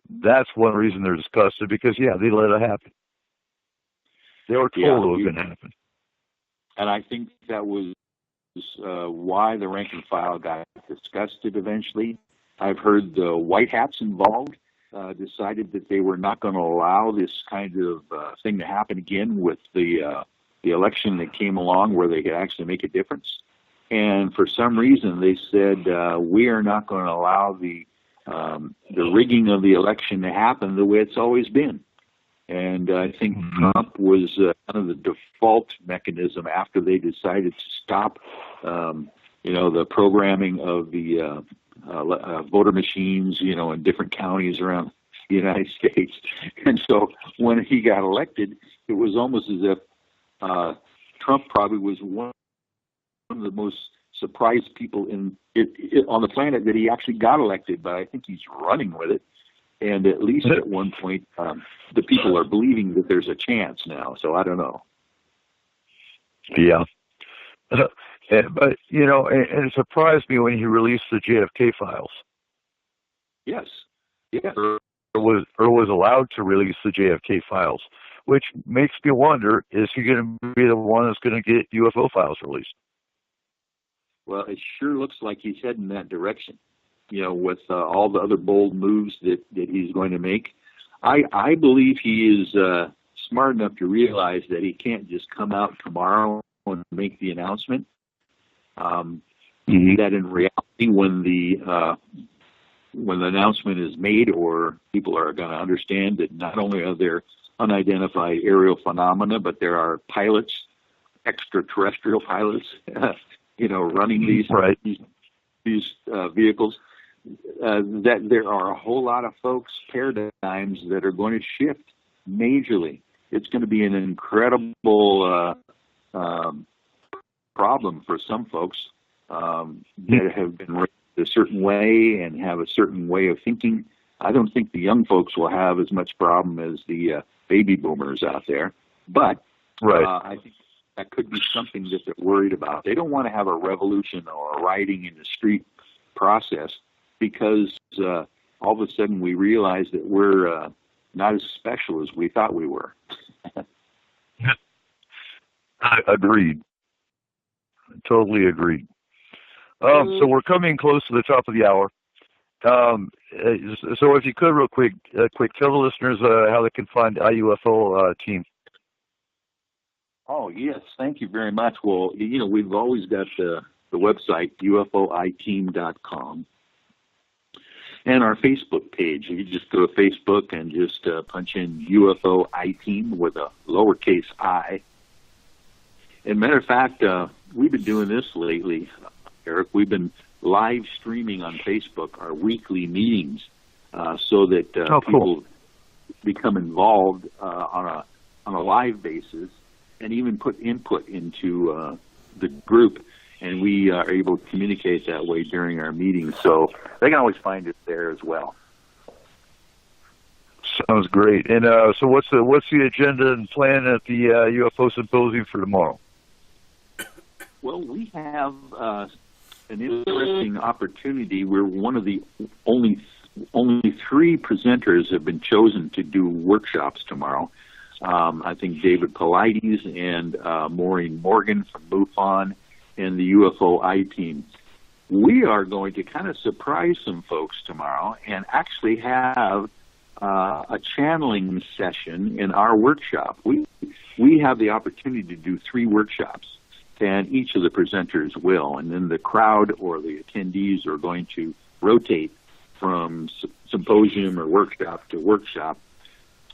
that's one reason they're disgusted, because, yeah, they let it happen. They were told it was going to happen. And I think that was why the rank and file got disgusted eventually. I've heard the White Hats involved decided that they were not going to allow this kind of thing to happen again with the election that came along where they could actually make a difference. And for some reason, they said, we are not going to allow the rigging of the election to happen the way it's always been. And I think Trump was kind of the default mechanism after they decided to stop, the programming of the voter machines, in different counties around the United States. And so when he got elected, it was almost as if Trump probably was one of the most surprised people on the planet that he actually got elected. But I think he's running with it. And at least at one point, the people are believing that there's a chance now. So I don't know. Yeah. But, and it surprised me when he released the JFK files. Yes. Yeah. Or was allowed to release the JFK files, which makes me wonder, is he going to be the one that's going to get UFO files released? Well, it sure looks like he's heading that direction. With all the other bold moves that he's going to make. I believe he is smart enough to realize that he can't just come out tomorrow and make the announcement. That in reality, when the announcement is made, or people are going to understand that not only are there unidentified aerial phenomena, but there are pilots, extraterrestrial pilots, running these vehicles. That there are a whole lot of folks' paradigms that are going to shift majorly. It's going to be an incredible problem for some folks that have been raised a certain way and have a certain way of thinking. I don't think the young folks will have as much problem as the baby boomers out there. But I think that could be something that they're worried about. They don't want to have a revolution or a rioting in the street process, because all of a sudden we realize that we're not as special as we thought we were. Agreed. Totally agreed. So we're coming close to the top of the hour. So if you could, real quick, tell the listeners how they can find IUFO team. Oh, yes. Thank you very much. Well, we've always got the website, UFOiteam.com. And our Facebook page. You just go to Facebook and just punch in UFO I-Team with a lowercase I. And matter of fact, we've been doing this lately, Eric. We've been live streaming on Facebook our weekly meetings so that people become involved on on a live basis and even put input into the group, and we are able to communicate that way during our meetings. So they can always find it there as well. Sounds great. And so what's the agenda and plan at the UFO Symposium for tomorrow? Well, we have an interesting opportunity. We're one of the only 3 presenters have been chosen to do workshops tomorrow. I think David Paulides and Maureen Morgan from MUFON and the UFO I-Team. We are going to kind of surprise some folks tomorrow and actually have a channeling session in our workshop. We have the opportunity to do 3 workshops, and each of the presenters will, and then the crowd or the attendees are going to rotate from symposium or workshop to workshop.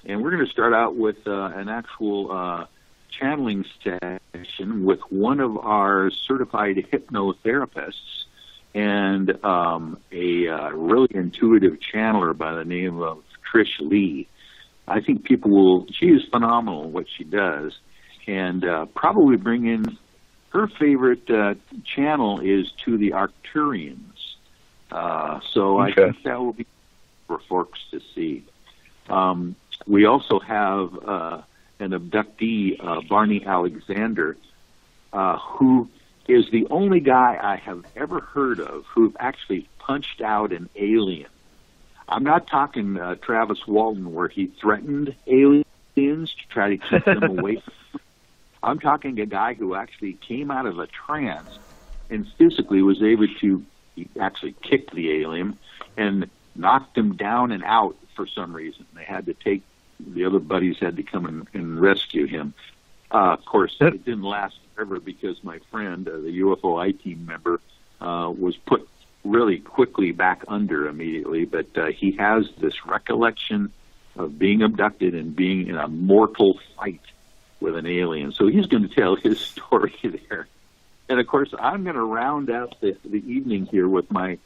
And we're going to start out with an actual channeling session with one of our certified hypnotherapists and a really intuitive channeler by the name of Trish Lee. I think she is phenomenal at what she does, and probably bring in her favorite channel is to the Arcturians. So I think that will be for folks to see. We also have an abductee, Barney Alexander, who is the only guy I have ever heard of who actually punched out an alien. I'm not talking Travis Walton, where he threatened aliens to try to keep them away from him. I'm talking a guy who actually came out of a trance and physically was able to actually kick the alien and knocked him down and out for some reason. They had to take, the other buddies had to come and rescue him. Of course, it didn't last forever because my friend, the UFO I-Team member, was put really quickly back under immediately, but he has this recollection of being abducted and being in a mortal fight with an alien. So he's going to tell his story there. And of course, I'm going to round out the evening here with my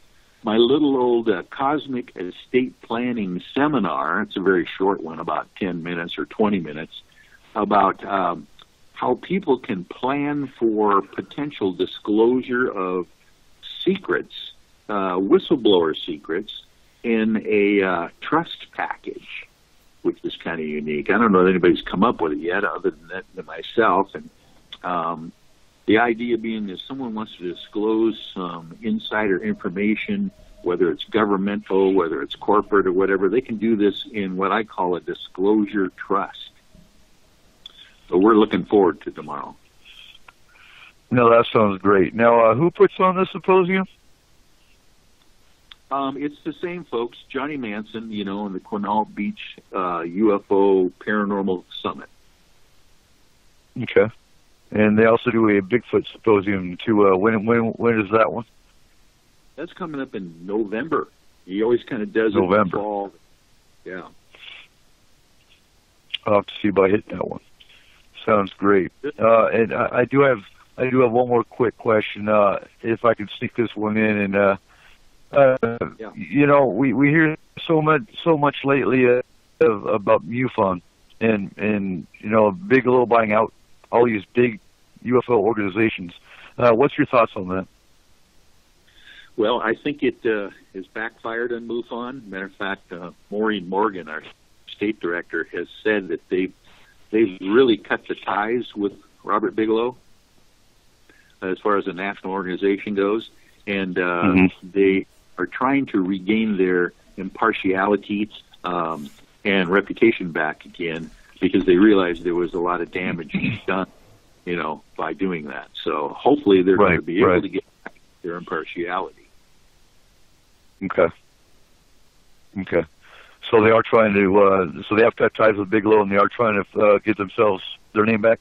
little old cosmic estate planning seminar. It's a very short one, about 10 minutes or 20 minutes, about how people can plan for potential disclosure of secrets, whistleblower secrets, in a trust package, which is kind of unique. I don't know if anybody's come up with it yet, other than myself. And the idea being that someone wants to disclose some insider information, whether it's governmental, whether it's corporate, or whatever, they can do this in what I call a disclosure trust. So we're looking forward to tomorrow. No, that sounds great. Now, who puts on the symposium? It's the same folks, Johnny Manson, and the Quinault Beach UFO Paranormal Summit. Okay. And they also do a Bigfoot symposium too. When is that one? That's coming up in November. He always kind of does it in the fall. Yeah. I'll have to see if I hit that one. Sounds great. And I do have one more quick question, if I can sneak this one in. And we hear so much lately about MUFON and Bigelow buying out all these big UFO organizations. What's your thoughts on that? Well, I think it has backfired on MUFON. Matter of fact, Maureen Morgan, our state director, has said that they've really cut the ties with Robert Bigelow as far as the national organization goes, and they are trying to regain their impartiality and reputation back again, because they realized there was a lot of damage done, by doing that. So hopefully they're going to be able to get back their impartiality. Okay. So they are trying to, so they have cut ties with Bigelow, and they are trying to get themselves their name back?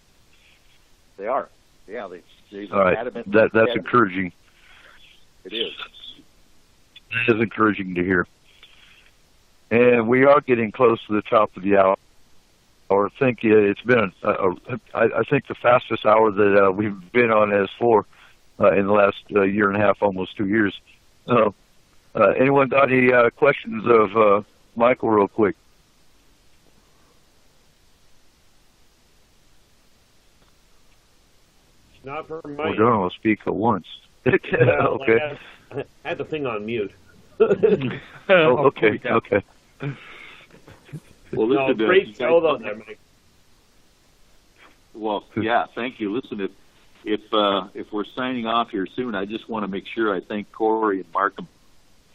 They are. Yeah, they all right. That's encouraging. It is. It is encouraging to hear. And we are getting close to the top of the hour. I think it's been, I think, the fastest hour that we've been on S4 in the last year and a half, almost 2 years. Anyone got any questions of Michael real quick? Not for me. Well, don't all speak at once. Okay. I had the thing on mute. Oh, okay. Okay. Well, listen, great show though, there, Mike. Well, yeah, thank you. Listen, if we're signing off here soon, I just want to make sure I thank Corey and Markham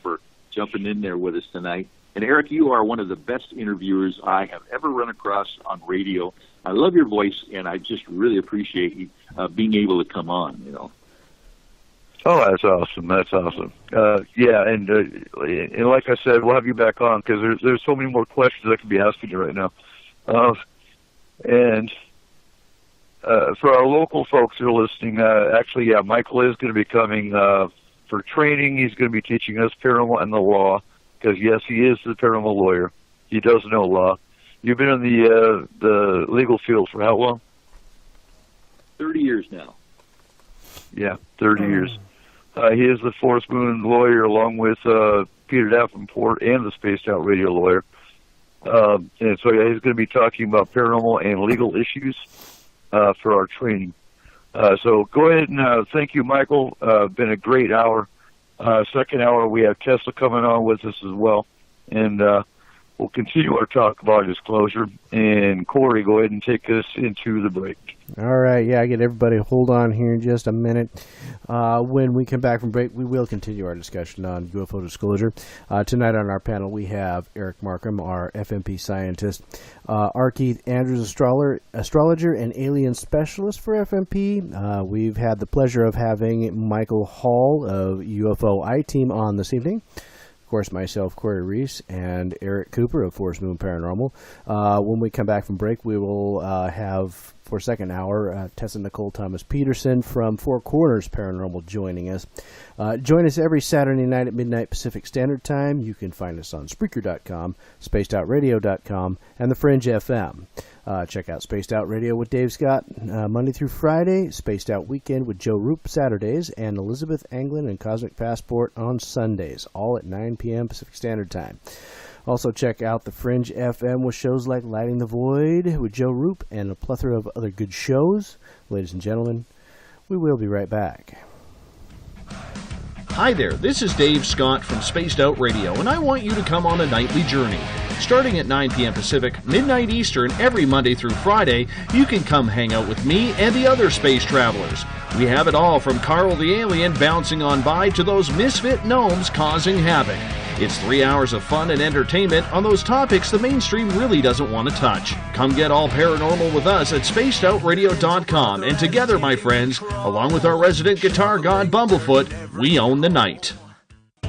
for jumping in there with us tonight. And Eric, you are one of the best interviewers I have ever run across on radio. I love your voice, and I just really appreciate you being able to come on. You know. Oh, that's awesome. That's awesome. Yeah, and like I said, we'll have you back on because there's so many more questions I could be asking you right now. And for our local folks who are listening, actually, yeah, Michael is going to be coming for training. He's going to be teaching us paranormal and the law because, yes, he is the paranormal lawyer. He does know law. You've been in the legal field for how long? 30 years now. Yeah, 30 years. He is the Forest Moon lawyer along with Peter Davenport and the Spaced Out Radio lawyer. And so, yeah, he's going to be talking about paranormal and legal issues for our training. So go ahead and thank you, Michael. Been a great hour. Second hour, we have Tesla coming on with us as well. And we'll continue our talk about disclosure. And Corey, go ahead and take us into the break. All right, yeah, I get everybody hold on here in just a minute. When we come back from break, we will continue our discussion on UFO disclosure. Tonight on our panel, we have Eric Markham, our FMP scientist, R. Keith Andrews, astrologer and alien specialist for FMP. We've had the pleasure of having Michael Hall of UFO I-Team on this evening. Of course, myself, Corey Reese, and Eric Cooper of Forest Moon Paranormal. When we come back from break, we will have, for second hour, Tessa Nicole Thomas Peterson from Four Corners Paranormal joining us. Join us every Saturday night at midnight Pacific Standard Time. You can find us on Spreaker.com, SpacedOutRadio.com, and The Fringe FM. Check out Spaced Out Radio with Dave Scott Monday through Friday, Spaced Out Weekend with Joe Roop Saturdays, and Elizabeth Anglin and Cosmic Passport on Sundays, all at 9 p.m. Pacific Standard Time. Also check out The Fringe FM with shows like Lighting the Void with Joe Roop and a plethora of other good shows. Ladies and gentlemen, we will be right back. Hi there, this is Dave Scott from Spaced Out Radio, and I want you to come on a nightly journey. Starting at 9 p.m. Pacific, midnight Eastern, every Monday through Friday, you can come hang out with me and the other space travelers. We have it all from Carl the Alien bouncing on by to those misfit gnomes causing havoc. It's 3 hours of fun and entertainment on those topics the mainstream really doesn't want to touch. Come get all paranormal with us at SpacedOutRadio.com, and together, my friends, along with our resident guitar god Bumblefoot, we own the night.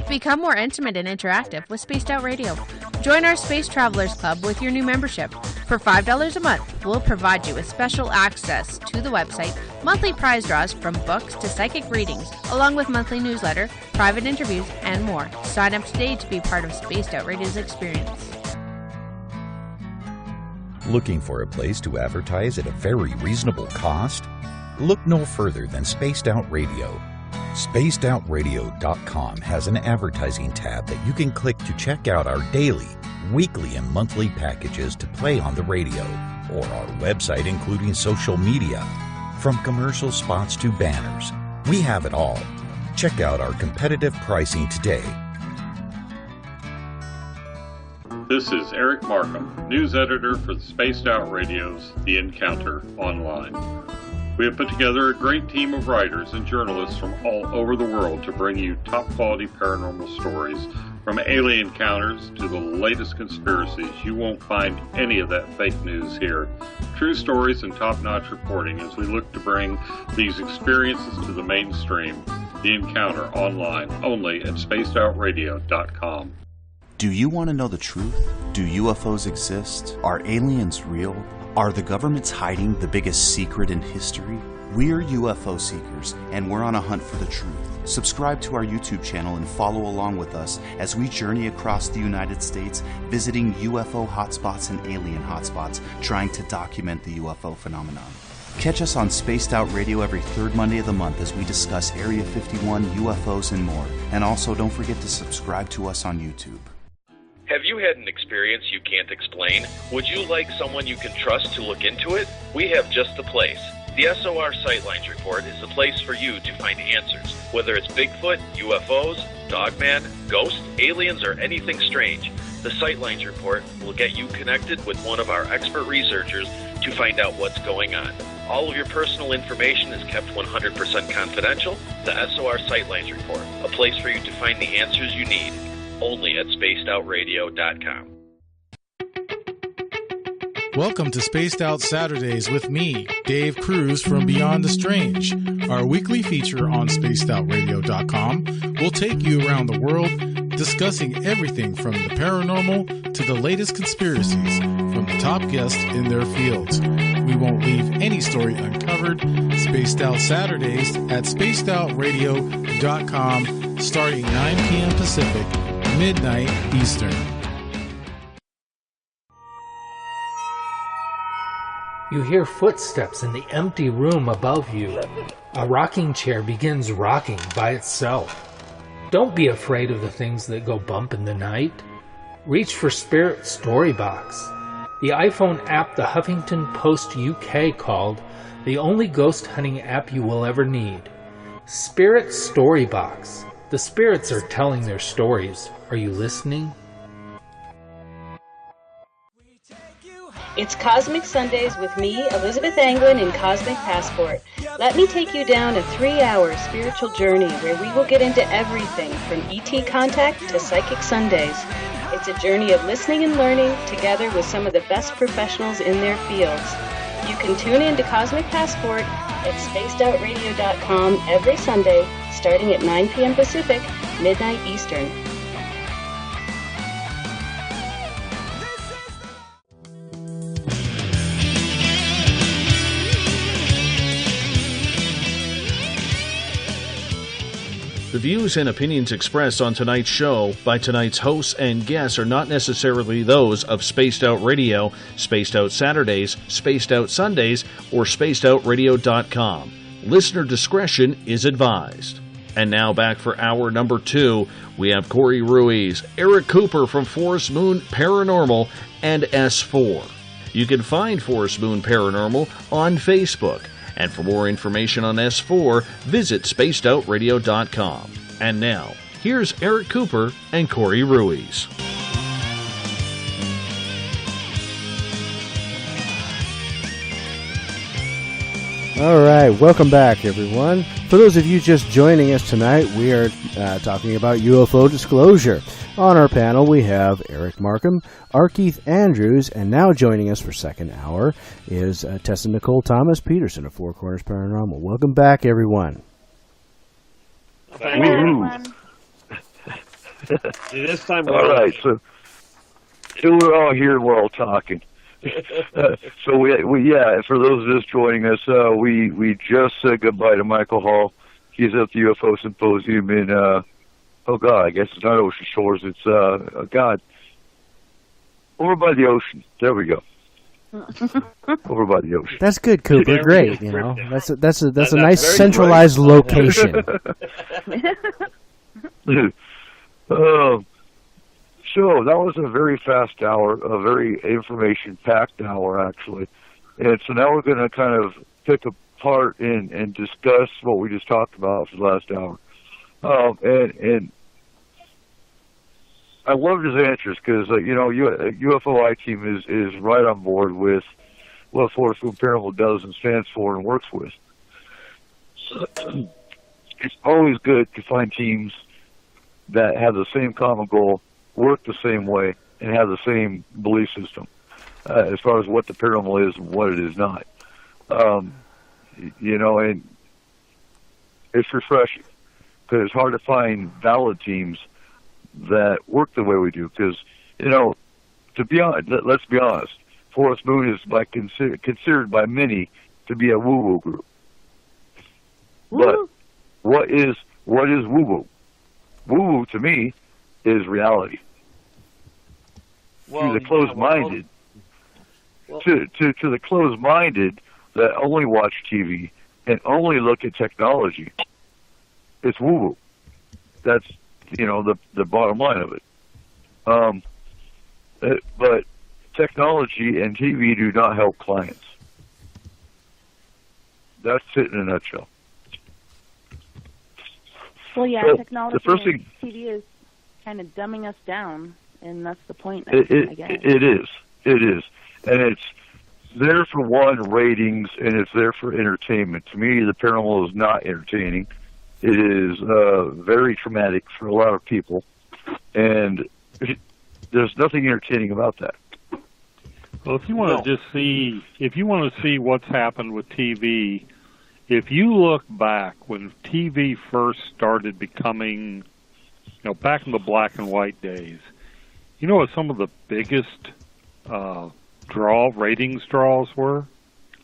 Become more intimate and interactive with Spaced Out Radio. Join our Space Travelers Club with your new membership. For $5 a month, we'll provide you with special access to the website, monthly prize draws from books to psychic readings, along with monthly newsletter, private interviews, and more. Sign up today to be part of Spaced Out Radio's experience. Looking for a place to advertise at a very reasonable cost? Look no further than Spaced Out Radio. SpacedOutRadio.com has an advertising tab that you can click to check out our daily, weekly, and monthly packages to play on the radio, or our website including social media. From commercial spots to banners, we have it all. Check out our competitive pricing today. This is Eric Markham, news editor for the Spaced Out Radio's The Encounter Online. We have put together a great team of writers and journalists from all over the world to bring you top-quality paranormal stories. From alien encounters to the latest conspiracies, you won't find any of that fake news here. True stories and top-notch reporting as we look to bring these experiences to the mainstream. The Encounter Online, only at SpacedOutRadio.com. Do you want to know the truth? Do UFOs exist? Are aliens real? Are the governments hiding the biggest secret in history? We're UFO seekers, and we're on a hunt for the truth. Subscribe to our YouTube channel and follow along with us as we journey across the United States, visiting UFO hotspots and alien hotspots, trying to document the UFO phenomenon. Catch us on Spaced Out Radio every third Monday of the month as we discuss Area 51, UFOs, and more. And also, don't forget to subscribe to us on YouTube. Have you had an experience you can't explain? Would you like someone you can trust to look into it? We have just the place. The SOR Sightlines Report is the place for you to find answers. Whether it's Bigfoot, UFOs, Dogman, ghosts, aliens, or anything strange, the Sightlines Report will get you connected with one of our expert researchers to find out what's going on. All of your personal information is kept 100% confidential. The SOR Sightlines Report, a place for you to find the answers you need, only at spacedoutradio.com. Welcome to Spaced Out Saturdays with me, Dave Cruz from Beyond the Strange. Our weekly feature on spacedoutradio.com will take you around the world discussing everything from the paranormal to the latest conspiracies from the top guests in their fields. We won't leave any story uncovered. Spaced Out Saturdays at spacedoutradio.com starting 9 p.m. Pacific, midnight Eastern. You hear footsteps in the empty room above you. A rocking chair begins rocking by itself. Don't be afraid of the things that go bump in the night. Reach for Spirit Storybox, the iPhone app the Huffington Post UK called the only ghost hunting app you will ever need. Spirit Storybox. The spirits are telling their stories. Are you listening? It's Cosmic Sundays with me, Elizabeth Anglin, in Cosmic Passport. Let me take you down a 3-hour spiritual journey where we will get into everything from ET contact to Psychic Sundays. It's a journey of listening and learning together with some of the best professionals in their fields. You can tune in to Cosmic Passport at spacedoutradio.com every Sunday starting at 9 p.m. Pacific, midnight Eastern. The views and opinions expressed on tonight's show by tonight's hosts and guests are not necessarily those of Spaced Out Radio, Spaced Out Saturdays, Spaced Out Sundays, or spacedoutradio.com. Listener discretion is advised. And now back for hour number 2, we have Corey Ruiz, Eric Cooper from Forest Moon Paranormal, and S4. You can find Forest Moon Paranormal on Facebook. And for more information on S4, visit spacedoutradio.com. And now, here's Eric Cooper and Corey Ruiz. All right, welcome back, everyone. For those of you just joining us tonight, we are talking about UFO disclosure. On our panel, we have Eric Markham, R. Keith Andrews, and now joining us for second hour is Tessa Nicole Thomas Peterson of Four Corners Paranormal. Welcome back, everyone. Thank you. This time all right, so we're all here and we're all talking. So we for those of us joining us, we just said goodbye to Michael Hall. He's at the UFO Symposium in I guess it's not Ocean Shores. It's over by the ocean. There we go. Over by the ocean. That's good, Cooper. Great. You know, that's a nice centralized location. So that was a very fast hour, a very information-packed hour, actually. And so now we're going to kind of pick apart and discuss what we just talked about for the last hour. And I loved his answers because, UFO I-Team is right on board with what Forest Moon Paranormal does and stands for and works with. So, it's always good to find teams that have the same common goal, work the same way, and have the same belief system as far as what the paranormal is and what it is not. And it's refreshing because it's hard to find valid teams that work the way we do. Because, to be honest, let's be honest, Forest Moon is considered by many to be a woo-woo group. But what is woo-woo? Woo-woo to me is reality. To the closed-minded, to the closed-minded that only watch TV and only look at technology, it's woo-woo. That's the bottom line of it. But technology and TV do not help clients. that's it in a nutshell. Well, yeah, So, technology the first and thing- TV is kind of dumbing us down, and that's the point, I guess. It is. And it's there for one, ratings, and it's there for entertainment. To me, the paranormal is not entertaining. It is very traumatic for a lot of people, and there's nothing entertaining about that. Well, if you want to see what's happened with TV, if you look back when TV first started becoming, back in the black and white days, you know what some of the biggest ratings draws were?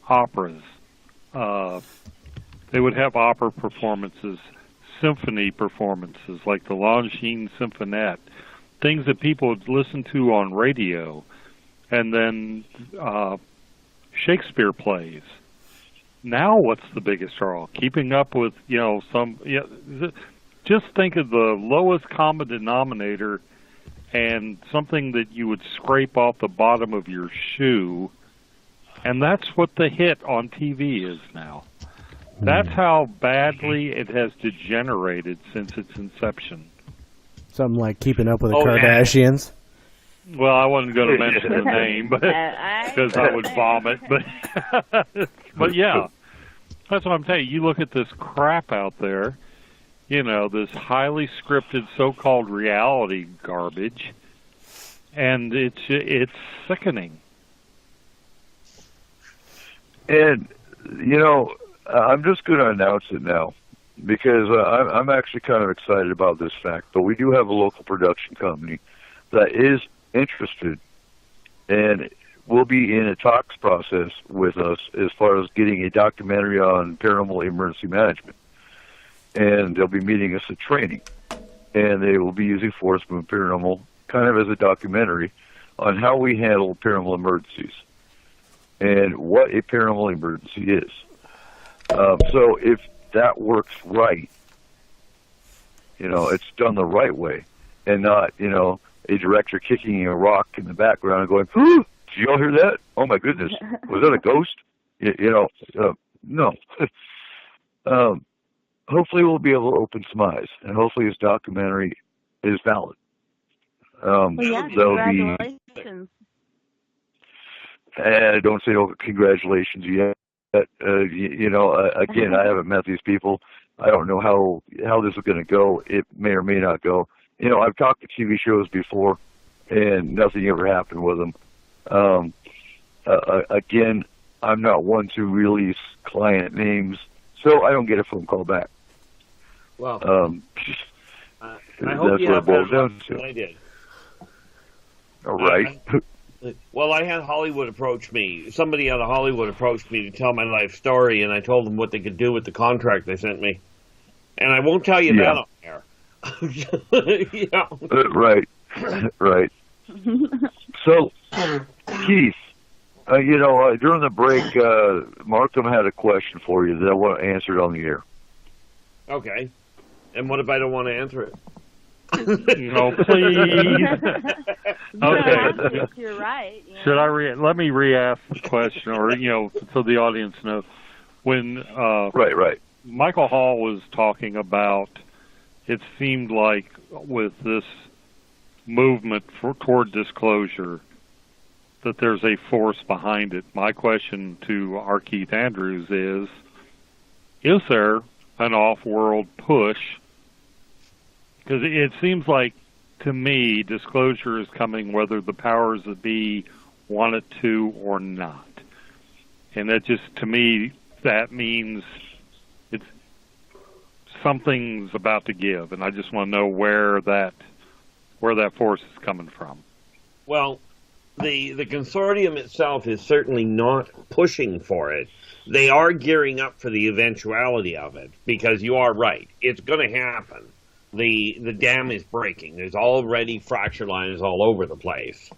Operas. They would have opera performances, symphony performances like the Longines Symphonette, things that people would listen to on radio, and then Shakespeare plays. Now what's the biggest draw? Keeping up with, just think of the lowest common denominator and something that you would scrape off the bottom of your shoe, and that's what the hit on TV is now. That's how badly it has degenerated since its inception. Something like Keeping Up with the Kardashians. Well, I wasn't going to mention the name, but because I would vomit. But yeah, that's what I'm telling you. You look at this crap out there, this highly scripted so-called reality garbage, and it's sickening. And I'm just going to announce it now because I'm actually kind of excited about this fact. But we do have a local production company that is interested and will be in a talks process with us as far as getting a documentary on paranormal emergency management. And they'll be meeting us at training. And they will be using Forest Moon Paranormal kind of as a documentary on how we handle paranormal emergencies and what a paranormal emergency is. So if that works right, it's done the right way and not, a director kicking a rock in the background and going, "Did you all hear that? Oh my goodness, was that a ghost?" No. Hopefully we'll be able to open some eyes, and hopefully his documentary is valid. Congratulations. And don't say congratulations yet. Again, I haven't met these people. I don't know how this is going to go. It may or may not go. I've talked to TV shows before, and nothing ever happened with them. Again, I'm not one to release client names, so I don't get a phone call back. Well, I hope you that's what have it boils better down luck to. than I did. All right. Well, I had Hollywood approach me. Somebody out of Hollywood approached me to tell my life story, and I told them what they could do with the contract they sent me. And I won't tell you that on air. Right. So, Keith, during the break, Markham had a question for you that I want to answer on the air. Okay. And what if I don't want to answer it? No, please. Okay. You're right. Should I let me re-ask the question, or so the audience knows when right. Michael Hall was talking about, it seemed like with this movement toward disclosure that there's a force behind it. My question to our Keith Andrews is there an off-world push? Because it seems like, to me, disclosure is coming whether the powers that be want it to or not. And that just, to me, that means something's about to give. And I just want to know where that force is coming from. Well, the consortium itself is certainly not pushing for it. They are gearing up for the eventuality of it, because you are right. It's going to happen. The dam is breaking. There's already fracture lines all over the place.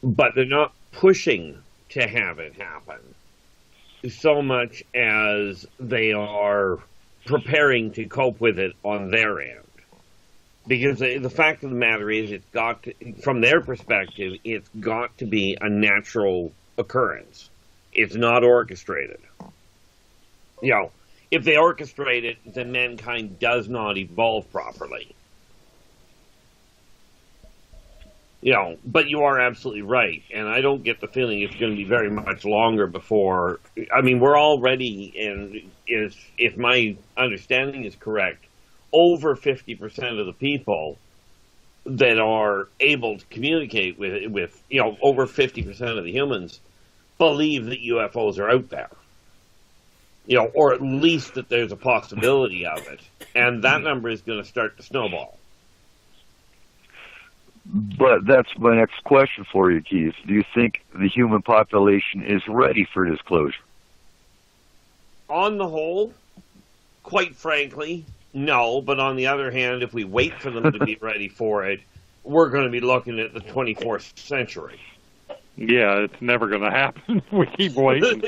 But they're not pushing to have it happen so much as they are preparing to cope with it on their end. Because the fact of the matter is, from their perspective, it's got to be a natural occurrence. It's not orchestrated. If they orchestrate it, then mankind does not evolve properly. But you are absolutely right, and I don't get the feeling it's going to be very much longer before. I mean, we're already, and if my understanding is correct, over 50% of the people that are able to communicate with over 50% of the humans believe that UFOs are out there. Or at least that there's a possibility of it, and that number is going to start to snowball. But that's my next question for you, Keith. Do you think the human population is ready for disclosure? On the whole, quite frankly, no. But on the other hand, if we wait for them to be ready for it, we're going to be looking at the 24th century. Yeah, it's never going to happen. We keep waiting.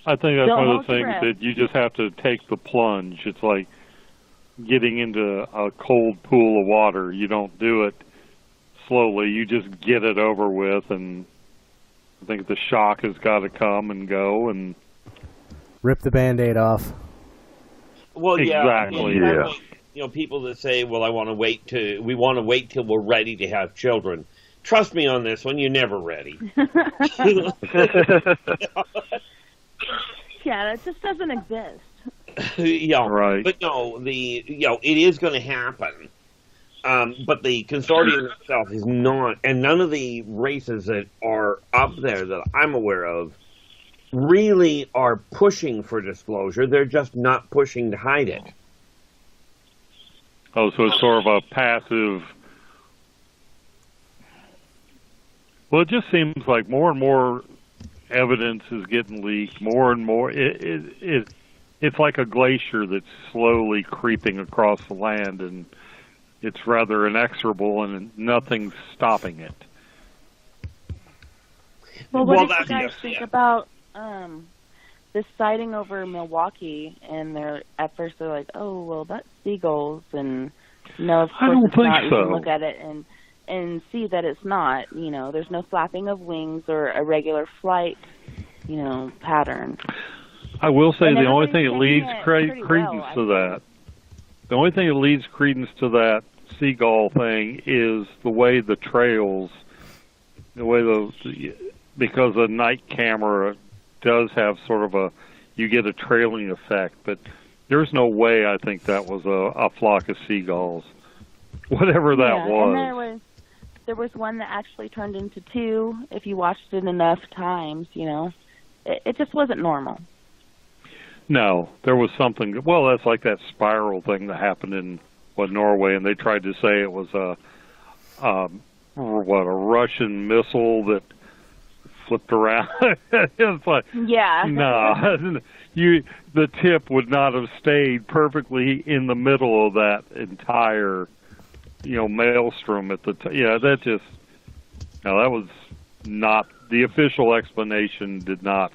I think that's one of the things that you just have to take the plunge. It's like getting into a cold pool of water. You don't do it slowly. You just get it over with, and I think the shock has got to come and go and rip the Band-Aid off. Well, exactly. People that say, "Well, we want to wait till we're ready to have children." Trust me on this one, you're never ready. Yeah, that just doesn't exist. Right. But no, it is going to happen. But the consortium itself is not, and none of the races that are up there that I'm aware of really are pushing for disclosure. They're just not pushing to hide it. Oh, so it's sort of a passive. Well, it just seems like more and more evidence is getting leaked. More and more, it's like a glacier that's slowly creeping across the land, and it's rather inexorable, and nothing's stopping it. Well, what did you guys think about this sighting over Milwaukee? And at first they're like, "Oh, well, that's seagulls," and of course it's not. You can look at it and see that it's not. There's no flapping of wings or a regular flight, pattern. I will say the only thing that leads credence to that, the only thing that leads credence to that seagull thing is the way the trails, because a night camera does have sort of you get a trailing effect, but there's no way I think that was a flock of seagulls, whatever that was. And there was one that actually turned into two if you watched it enough times, It just wasn't normal. No, there was something. Well, that's like that spiral thing that happened in Norway, and they tried to say it was a Russian missile that flipped around. It's like, no, the tip would not have stayed perfectly in the middle of that entire, maelstrom at the that was not the official explanation. Did not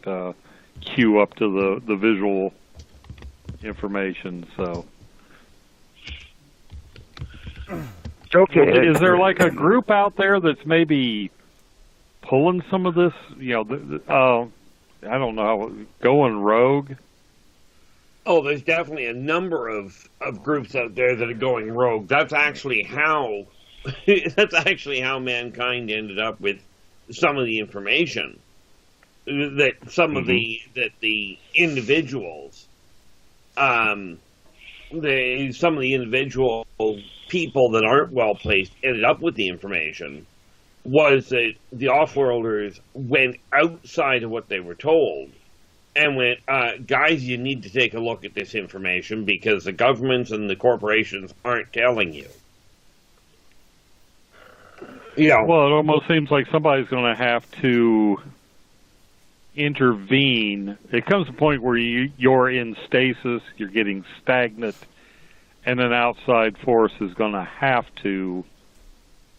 queue up to the visual information. So, okay, is there like a group out there that's maybe pulling some of this? I don't know, going rogue. Oh, there's definitely a number of groups out there that are going rogue. That's actually how mankind ended up with some of the information that some of the individuals, some of the individual people that aren't well placed ended up with the information. Was that the offworlders went outside of what they were told and went, guys, you need to take a look at this information because the governments and the corporations aren't telling you. Well, it almost seems like somebody's going to have to intervene. It comes to a point where you're in stasis, you're getting stagnant, and an outside force is going to have to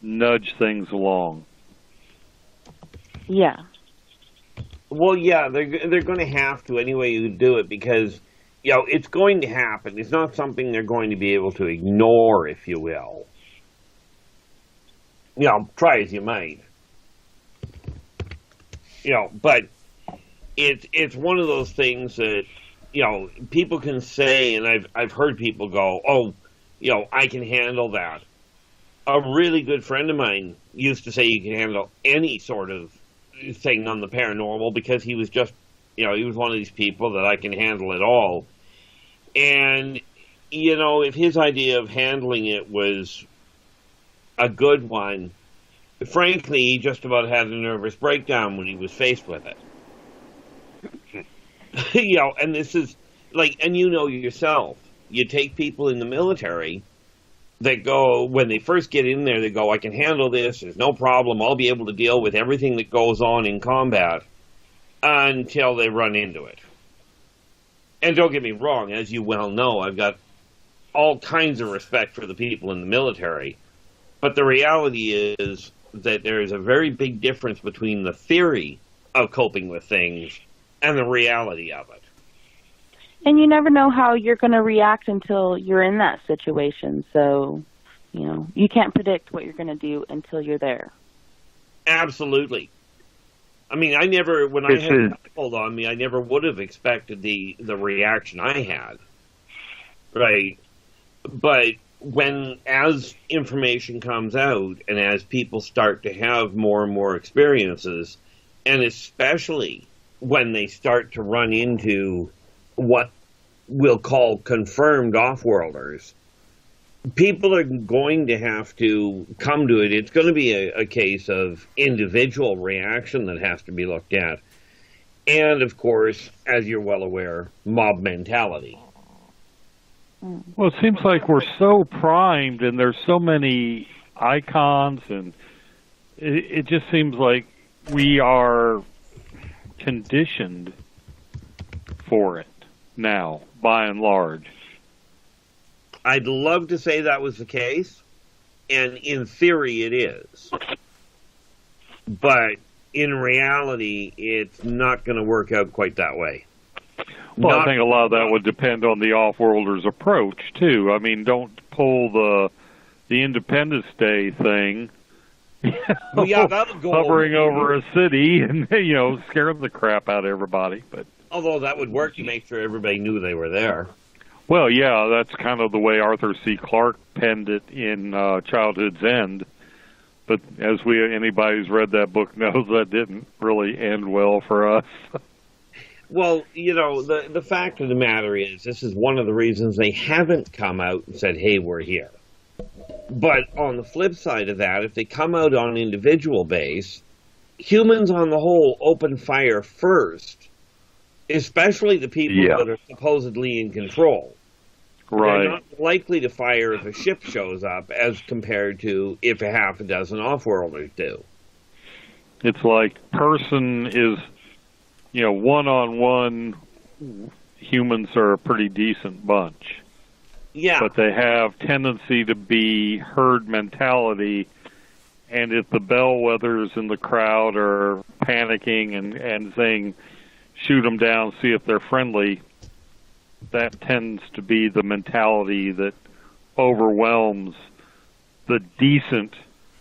nudge things along. Yeah. Well, yeah, they're going to have to any way you do it because, it's going to happen. It's not something they're going to be able to ignore, if you will. Try as you might. But it's one of those things that, you know, people can say, and I've heard people go, oh, you know, I can handle that. A really good friend of mine used to say you can handle any sort of thing on the paranormal because he was just, you know, he was one of these people that I can handle it all. And, you know, if his idea of handling it was a good one, frankly, he just about had a nervous breakdown when he was faced with it. You know, and this is like, and you know yourself, you take people in the military that go, when they first get in there, they go, I can handle this, there's no problem, I'll be able to deal with everything that goes on in combat, until they run into it. And don't get me wrong, as you well know, I've got all kinds of respect for the people in the military, but the reality is that there is a very big difference between the theory of coping with things and the reality of it. And you never know how you're going to react until you're in that situation. So, you know, you can't predict what you're going to do until you're there. Absolutely. I mean, I never, when I had it pulled on me, I never would have expected the reaction I had. Right? But as information comes out and as people start to have more and more experiences, and especially when they start to run into what we'll call confirmed off-worlders, people are going to have to come to it. It's going to be a case of individual reaction that has to be looked at. And, of course, as you're well aware, mob mentality. Well, it seems like we're so primed and there's so many icons, and it just seems like we are conditioned for it now, by and large. I'd love to say that was the case, and in theory it is. But in reality, it's not going to work out quite that way. Well, I think a lot of that would depend on the off-worlders' approach, too. I mean, don't pull the Independence Day thing, well, yeah, that'll go hovering over a city and, you know, scaring the crap out of everybody. But although that would work to make sure everybody knew they were there. Well, yeah, that's kind of the way Arthur C. Clarke penned it in Childhood's End. But as anybody who's read that book knows, that didn't really end well for us. Well, you know, the fact of the matter is, this is one of the reasons they haven't come out and said, hey, we're here. But on the flip side of that, if they come out on an individual base, humans on the whole open fire first, especially the people that are supposedly in control. Right. They're not likely to fire if a ship shows up as compared to if a half a dozen off-worlders do. It's like person is, you know, one-on-one, humans are a pretty decent bunch. Yeah. But they have tendency to be herd mentality, and if the bellwethers in the crowd are panicking and saying, shoot them down, see if they're friendly, that tends to be the mentality that overwhelms the decent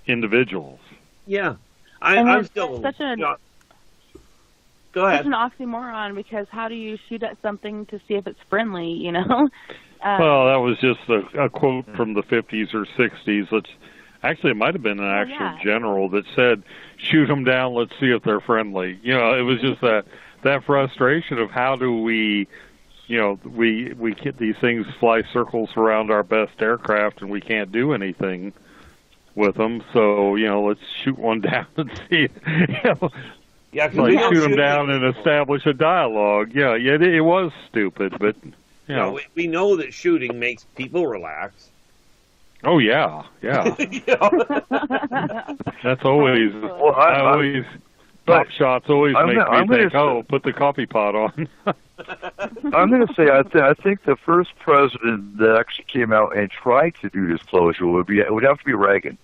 individuals. Yeah. I'm still... Such Go ahead. Such an oxymoron, because how do you shoot at something to see if it's friendly, you know? Well, that was just a quote from the 50s or 60s. Actually, it might have been an actual general that said, shoot them down, let's see if they're friendly. You know, it was just that frustration of how do we, you know, we get these things fly circles around our best aircraft and we can't do anything with them. So, you know, let's shoot one down and see, you know. Yeah, like shoot them down and establish a dialogue. Yeah, it was stupid, but you know. We know that shooting makes people relax. Oh yeah. That's always. Top shots always make me think. Oh, put the coffee pot on. I'm going to say I think the first president that actually came out and tried to do disclosure would have to be Reagan.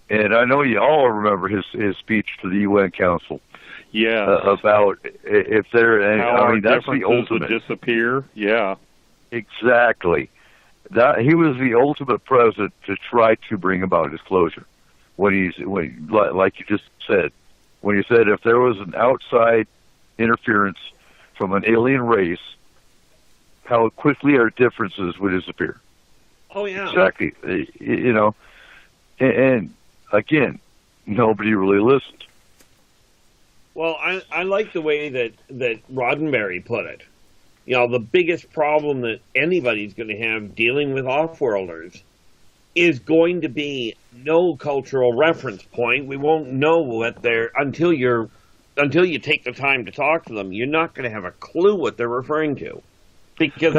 And I know you all remember his speech to the UN Council. Yeah. About if there, how I mean, that's the ultimate. Would disappear. Yeah. Exactly. That he was the ultimate president to try to bring about disclosure. When like you just said, when he said if there was an outside interference from an alien race, how quickly our differences would disappear. Oh, yeah. Exactly. You know, and again, nobody really listened. Well, I like the way that Roddenberry put it. You know, the biggest problem that anybody's going to have dealing with off-worlders is going to be no cultural reference point. We won't know what they're until you take the time to talk to them. You're not going to have a clue what they're referring to because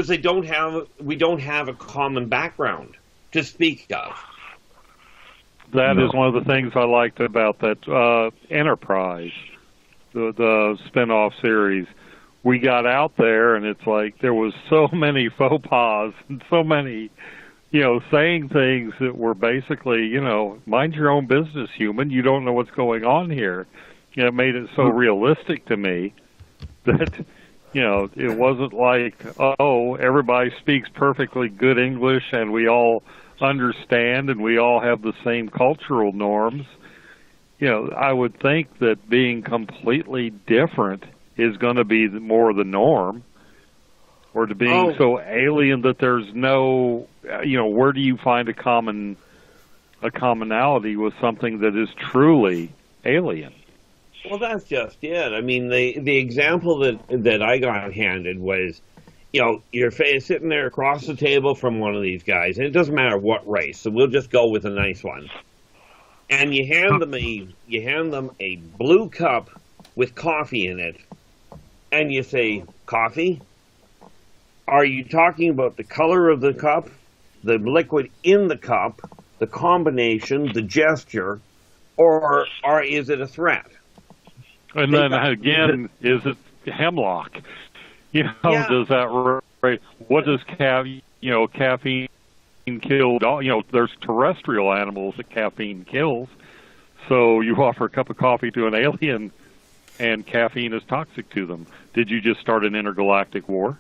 we don't have a common background to speak of. That is one of the things I liked about that Enterprise, the spin-off series. We got out there, and it's like there was so many faux pas and so many, saying things that were basically, mind your own business, human. You don't know what's going on here. It made it so realistic to me that, it wasn't like, everybody speaks perfectly good English and we all understand and we all have the same cultural norms. I would think that being completely different is going to be more the norm, or to being so alien that there's no, where do you find a commonality with something that is truly alien? Well, that's just it. I mean, the example that I got handed was, you're sitting there across the table from one of these guys, and it doesn't matter what race, so we'll just go with a nice one. And you hand them a blue cup with coffee in it, and you say, "Coffee? Are you talking about the color of the cup, the liquid in the cup, the combination, the gesture, or is it a threat?" And then again, is it hemlock? Does that right? What does caffeine kill? There's terrestrial animals that caffeine kills. So you offer a cup of coffee to an alien, and caffeine is toxic to them. Did you just start an intergalactic war?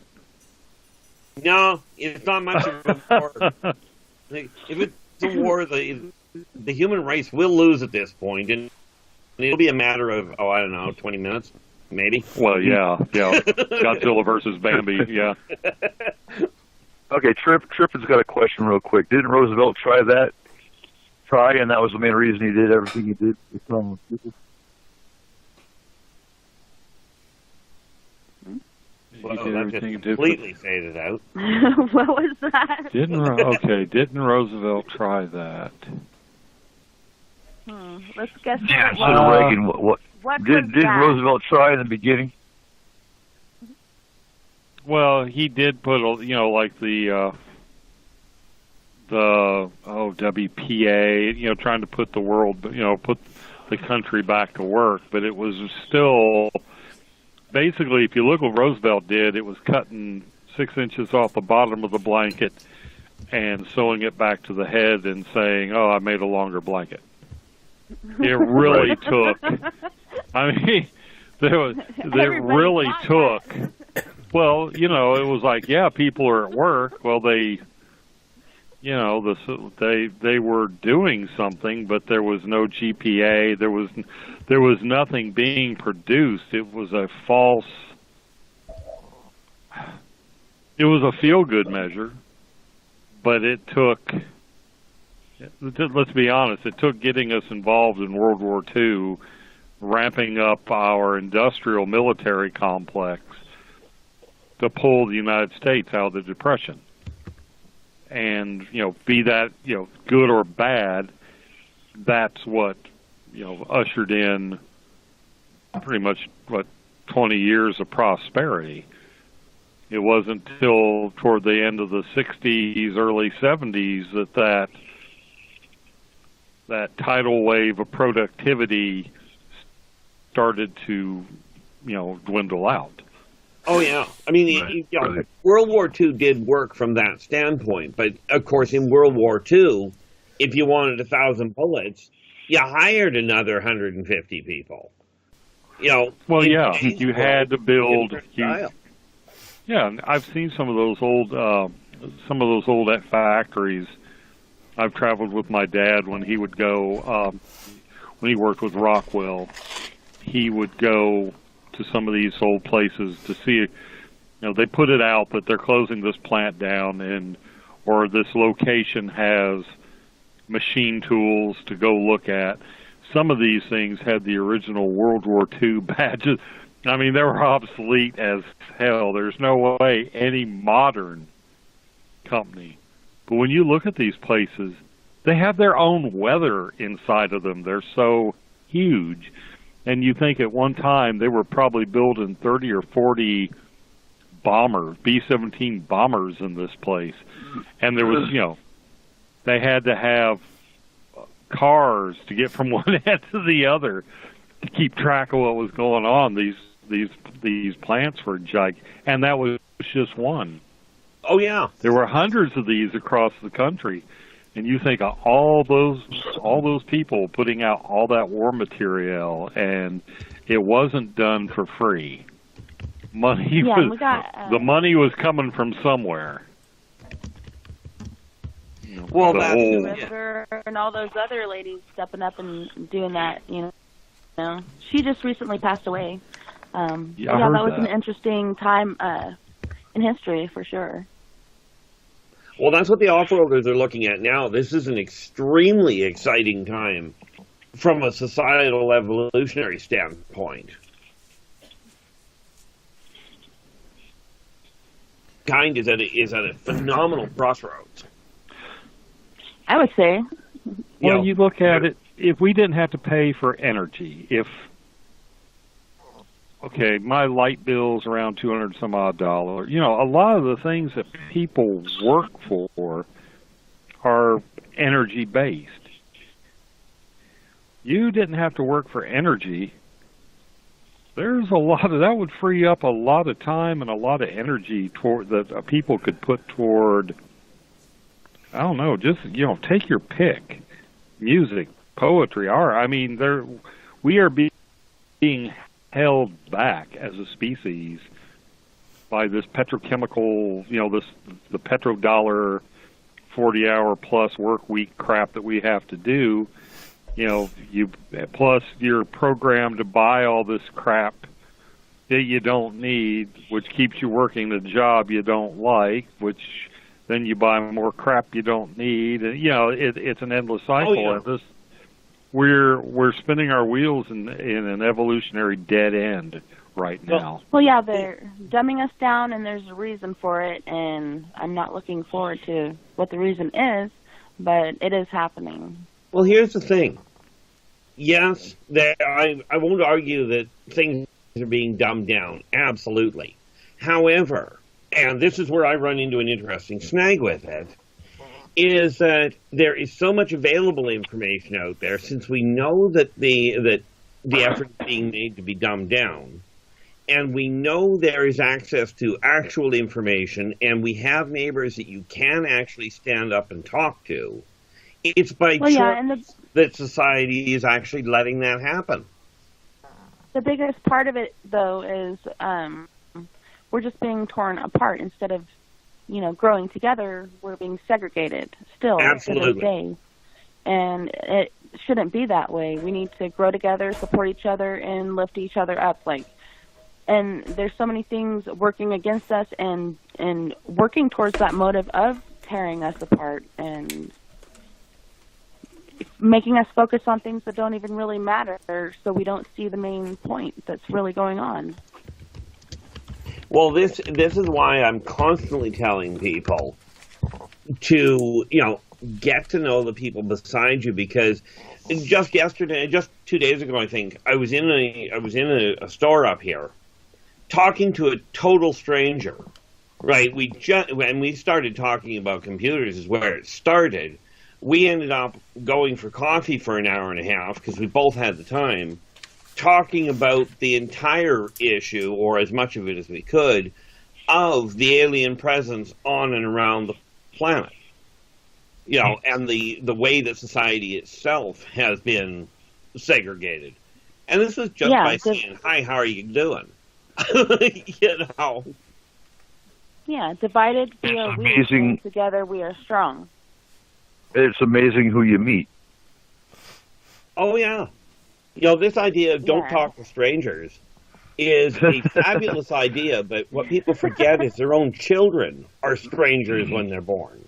No, it's not much of a war. If it's a war, the human race will lose at this point, and it'll be a matter of 20 minutes. Maybe. Well, yeah. Godzilla versus Bambi, yeah. Okay, Trippin's got a question real quick. Didn't Roosevelt try, and that was the main reason he did everything he did? Well, that just completely faded out. What was that? Didn't Roosevelt try that? Let's guess. Yeah, Reagan. What did Roosevelt try in the beginning? Well, he did put, like the WPA, trying to put the world, put the country back to work, but it was still, basically, if you look what Roosevelt did, it was cutting 6 inches off the bottom of the blanket and sewing it back to the head and saying, I made a longer blanket. It really took. I mean, it really took. Well, it was like, people are at work. Well, they were doing something, but there was no GPA. There was nothing being produced. It was a false. It was a feel-good measure, but it took. Let's be honest, it took getting us involved in World War II, ramping up our industrial military complex to pull the United States out of the Depression. And, be that, good or bad, that's what, ushered in pretty much, 20 years of prosperity. It wasn't until toward the end of the 60s, early 70s that tidal wave of productivity started to, dwindle out. Oh, yeah. I mean, World War II did work from that standpoint. But, of course, in World War II, if you wanted 1,000 bullets, you hired another 150 people. Well, yeah, you had to build. Yeah, I've seen some of those old factories. I've traveled with my dad when he would go. when he worked with Rockwell, he would go to some of these old places to see, they put it out that they're closing this plant down, or this location has machine tools to go look at. Some of these things had the original World War II badges. I mean, they were obsolete as hell. There's no way any modern company. But when you look at these places, they have their own weather inside of them. They're so huge. And you think at one time they were probably building 30 or 40 bombers, B-17 bombers in this place. And there was, they had to have cars to get from one end to the other to keep track of what was going on. These plants were gigantic, and that was just one. Oh yeah, there were hundreds of these across the country, and you think of all those people putting out all that war material, and it wasn't done for free. The money was coming from somewhere. Well, River and all those other ladies stepping up and doing that, she just recently passed away. That was an interesting time in history for sure. Well, that's what the off-roaders are looking at now. This is an extremely exciting time from a societal evolutionary standpoint. Kind is at a phenomenal crossroads. I would say. Well, you look at it, if we didn't have to pay for energy, my light bill's around $200 some odd. A lot of the things that people work for are energy based. You didn't have to work for energy. There's a lot of that would free up a lot of time and a lot of energy toward that people could put toward. I don't know, just take your pick. Music, poetry, art. I mean, we are being held back as a species by this petrochemical, the petrodollar 40-hour plus work week crap that we have to do. Plus you're programmed to buy all this crap that you don't need, which keeps you working the job you don't like, which then you buy more crap you don't need, and it's an endless cycle. Oh, yeah. And we're spinning our wheels in an evolutionary dead end right now. Well, yeah, they're dumbing us down, and there's a reason for it, and I'm not looking forward to what the reason is, but it is happening. Well, here's the thing. Yes, I won't argue that things are being dumbed down. Absolutely. However, and this is where I run into an interesting snag with it, is that there is so much available information out there, since we know that the effort is being made to be dumbed down, and we know there is access to actual information, and we have neighbors that you can actually stand up and talk to. It's by choice that society is actually letting that happen. The biggest part of it, though, is we're just being torn apart instead of, growing together. We're being segregated still. Absolutely. To this day. And it shouldn't be that way. We need to grow together, support each other, and lift each other up. And there's so many things working against us and working towards that motive of tearing us apart and making us focus on things that don't even really matter, so we don't see the main point that's really going on. Well, this is why I'm constantly telling people to, get to know the people beside you, because just 2 days ago, I think, I was in a store up here talking to a total stranger. Right, when we started talking about computers is where it started. We ended up going for coffee for an hour and a half because we both had the time, talking about the entire issue, or as much of it as we could, of the alien presence on and around the planet. And the way that society itself has been segregated. And this is just by saying, hi, how are you doing? Yeah, divided we are weak, and together we are strong. It's amazing who you meet. Oh, yeah. This idea of don't talk to strangers is a fabulous idea, but what people forget is their own children are strangers when they're born.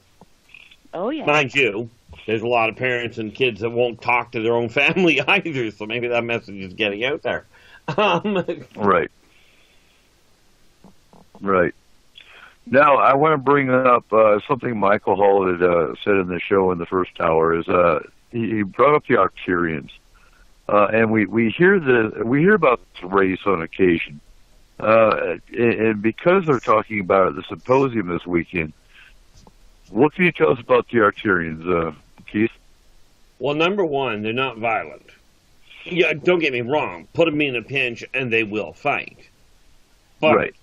Oh, yeah. Mind you, there's a lot of parents and kids that won't talk to their own family either, so maybe that message is getting out there. Right. Now, I want to bring up something Michael Hall had said in the show in the first hour. Is he brought up the Arcturians, and we hear about this race on occasion, and because they're talking about it at the symposium this weekend. What can you tell us about the Arcturians, Keith? Well, number one, they're not violent. Yeah, don't get me wrong. Put them in a pinch, and they will fight. But right.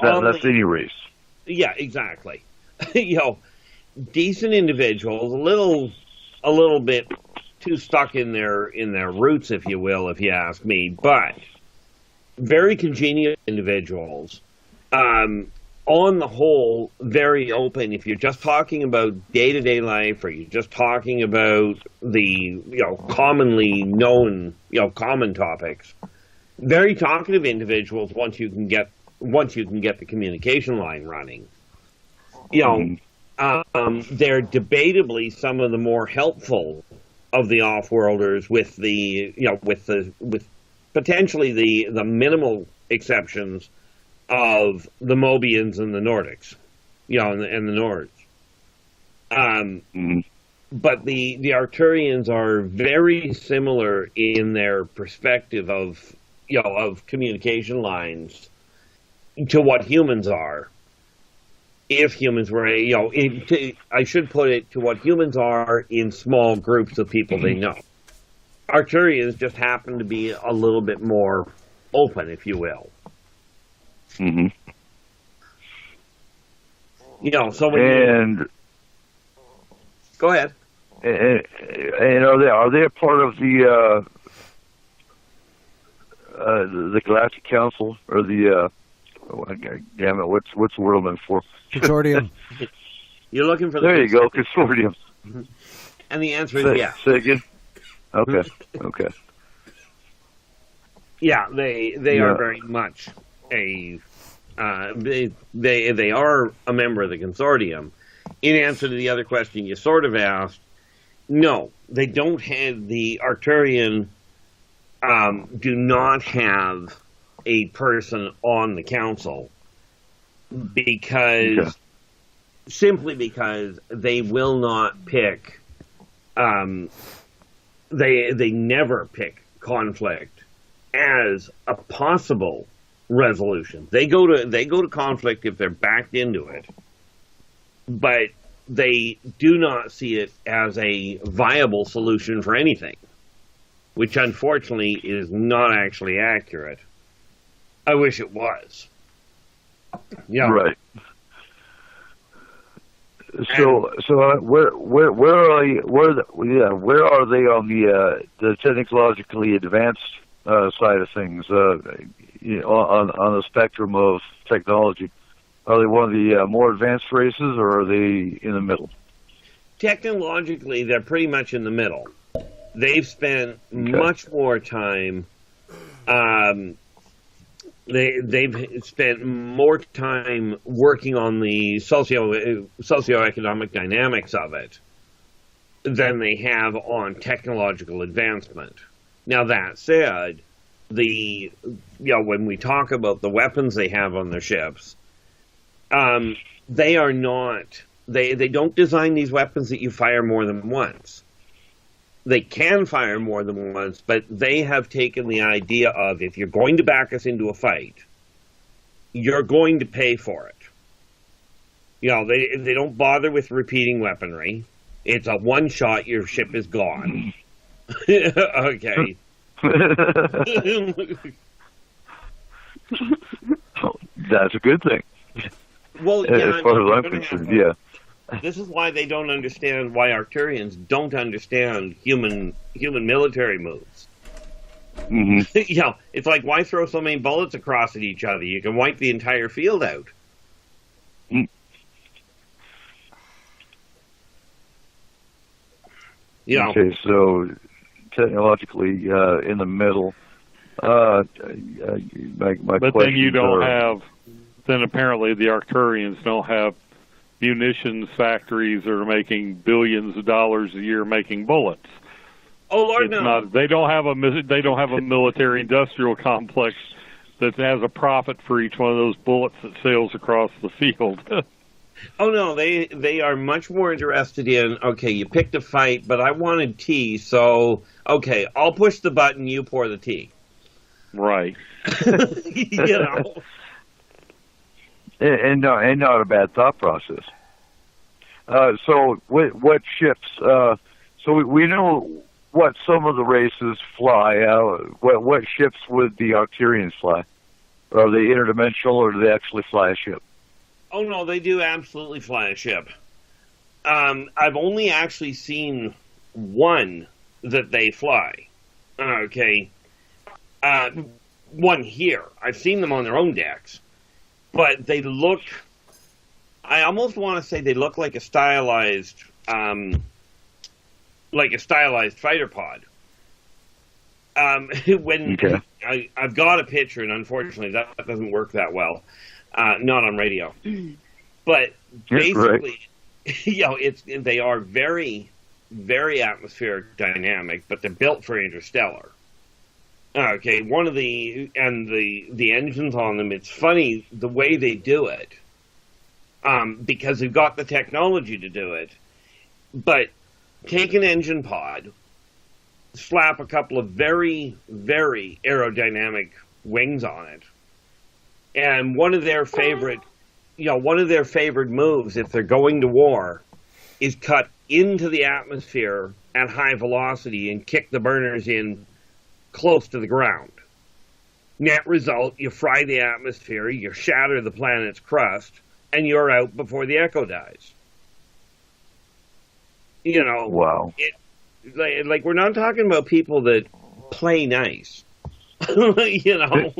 That's any race. Yeah, exactly. Decent individuals, a little bit too stuck in their roots, if you will, if you ask me. But very congenial individuals. On the whole, very open. If you're just talking about day-to-day life, or you're just talking about the commonly known common topics, very talkative individuals. Once you can get the communication line running, they're debatably some of the more helpful of the off-worlders, with potentially the minimal exceptions of the Mobians and the Nordics, and the Nords. But the Arcturians are very similar in their perspective of communication lines to what humans are. If humans were, I should put it to what humans are in small groups of people they know. Arcturians just happen to be a little bit more open, if you will. Mm-hmm. So when go ahead. And are they a part of the Galactic Council, or the damn it, what's the word I'm looking for? Consortium. You're looking for the there you go, consortium. And the answer is yes. Say again. Okay. Yeah, they are very much they are a member of the consortium. In answer to the other question you sort of asked, no, they don't have the Arcturian. Do not have a person on the council simply because they will not pick. They never pick conflict as a possible resolution. They go to conflict if they're backed into it, but they do not see it as a viable solution for anything, which unfortunately is not actually accurate. I wish it was. Yeah. Right. So where are they? Where are they on the technologically advanced side of things? On the spectrum of technology, are they one of the more advanced races, or are they in the middle? Technologically, they're pretty much in the middle. They've spent much more time. They've spent more time working on the socioeconomic dynamics of it than they have on technological advancement. Now, that said, when we talk about the weapons they have on their ships, they are not. They don't design these weapons that you fire more than once. They can fire more than once, but they have taken the idea of, if you're going to back us into a fight, you're going to pay for it. They don't bother with repeating weaponry. It's a one shot, your ship is gone. Okay. That's a good thing. Well, as far as I'm concerned, yeah. This is why they don't understand, why Arcturians don't understand human military moves. Mm-hmm. It's like, why throw so many bullets across at each other? You can wipe the entire field out. Okay, so technologically in the middle. My but then you don't have. Then apparently the Arcturians don't have munitions factories that are making billions of dollars a year making bullets. Oh Lord, no! They don't have a military industrial complex that has a profit for each one of those bullets that sails across the field. Oh no, they are much more interested in, okay, you picked a fight, but I wanted tea, so okay, I'll push the button, you pour the tea. Right. You know. And not a bad thought process. So what ships? So we know what some of the races fly. What ships would the Arcturians fly? Are they interdimensional, or do they actually fly a ship? Oh no, they do absolutely fly a ship. I've only actually seen one that they fly. Okay. One here. I've seen them on their own decks. But they look, I almost want to say they look like a stylized fighter pod. I've got a picture, and unfortunately that doesn't work that well, not on radio. But basically, they are very, very atmospheric dynamic, but they're built for interstellar. Okay, one of the engines on them, it's funny the way they do it, because they've got the technology to do it, but take an engine pod, slap a couple of very, very aerodynamic wings on it, and one of their favorite moves, if they're going to war, is cut into the atmosphere at high velocity and kick the burners in close to the ground. Net result, you fry the atmosphere, you shatter the planet's crust, and you're out before the Echo dies. You know, wow. Like we're not talking about people that play nice. You know.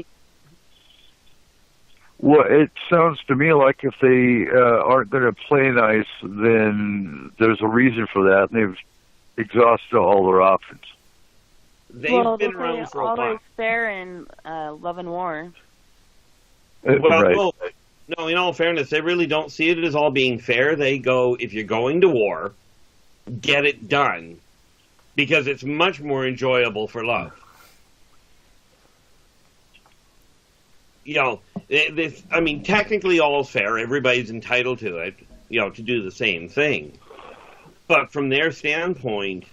Well, it sounds to me like if they aren't going to play nice, then there's a reason for that, and they've exhausted all their options. They've been around for a while. Always fair in Love and War. Right. No, in all fairness, they really don't see it as all being fair. They go, if you're going to war, get it done, because it's much more enjoyable for love. You know, technically all is fair. Everybody's entitled to it, to do the same thing. But from their standpoint,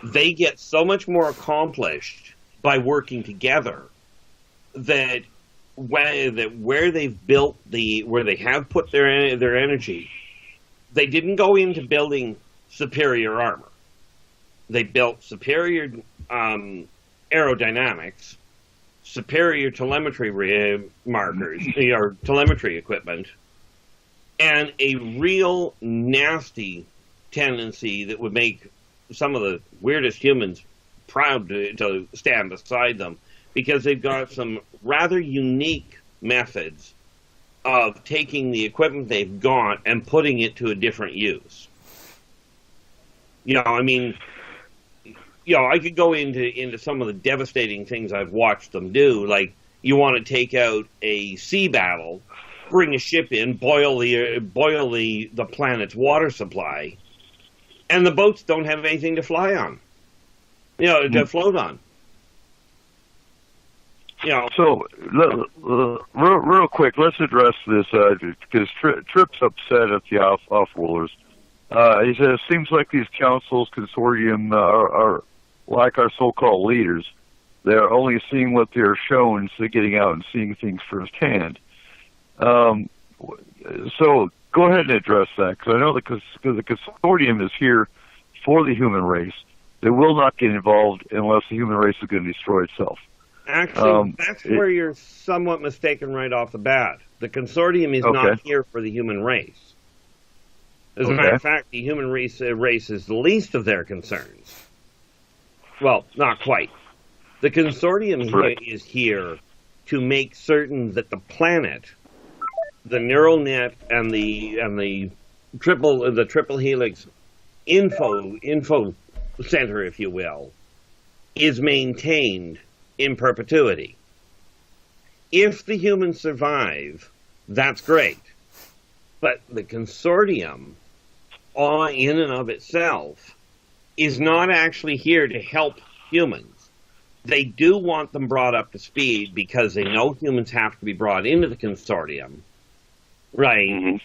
they get so much more accomplished by working together that where they've built where they have put their energy, they didn't go into building superior armor. They built superior aerodynamics, superior telemetry markers, or telemetry equipment, and a real nasty tendency that would make some of the weirdest humans proud to stand beside them, because they've got some rather unique methods of taking the equipment they've got and putting it to a different use. I could go into some of the devastating things I've watched them do. Like, you want to take out a sea battle, bring a ship in, boil the planet's water supply, and the boats don't have anything to fly on, to float on. So, real quick, let's address this, because Trip's upset at the off-worlders. He says, it seems like these councils, consortium, are like our so-called leaders. They're only seeing what they're shown instead of getting out and seeing things firsthand. So, go ahead and address that, because I know the consortium is here for the human race. They will not get involved unless the human race is going to destroy itself. Actually, that's where you're somewhat mistaken right off the bat. The consortium is not here for the human race. As a matter of fact, the human race is the least of their concerns. Well, not quite. The consortium is here to make certain that the planet, the neural net, and the triple helix info center, if you will, is maintained in perpetuity. If the humans survive, that's great. But the consortium, in and of itself, is not actually here to help humans. They do want them brought up to speed because they know humans have to be brought into the consortium. Right. Mm-hmm.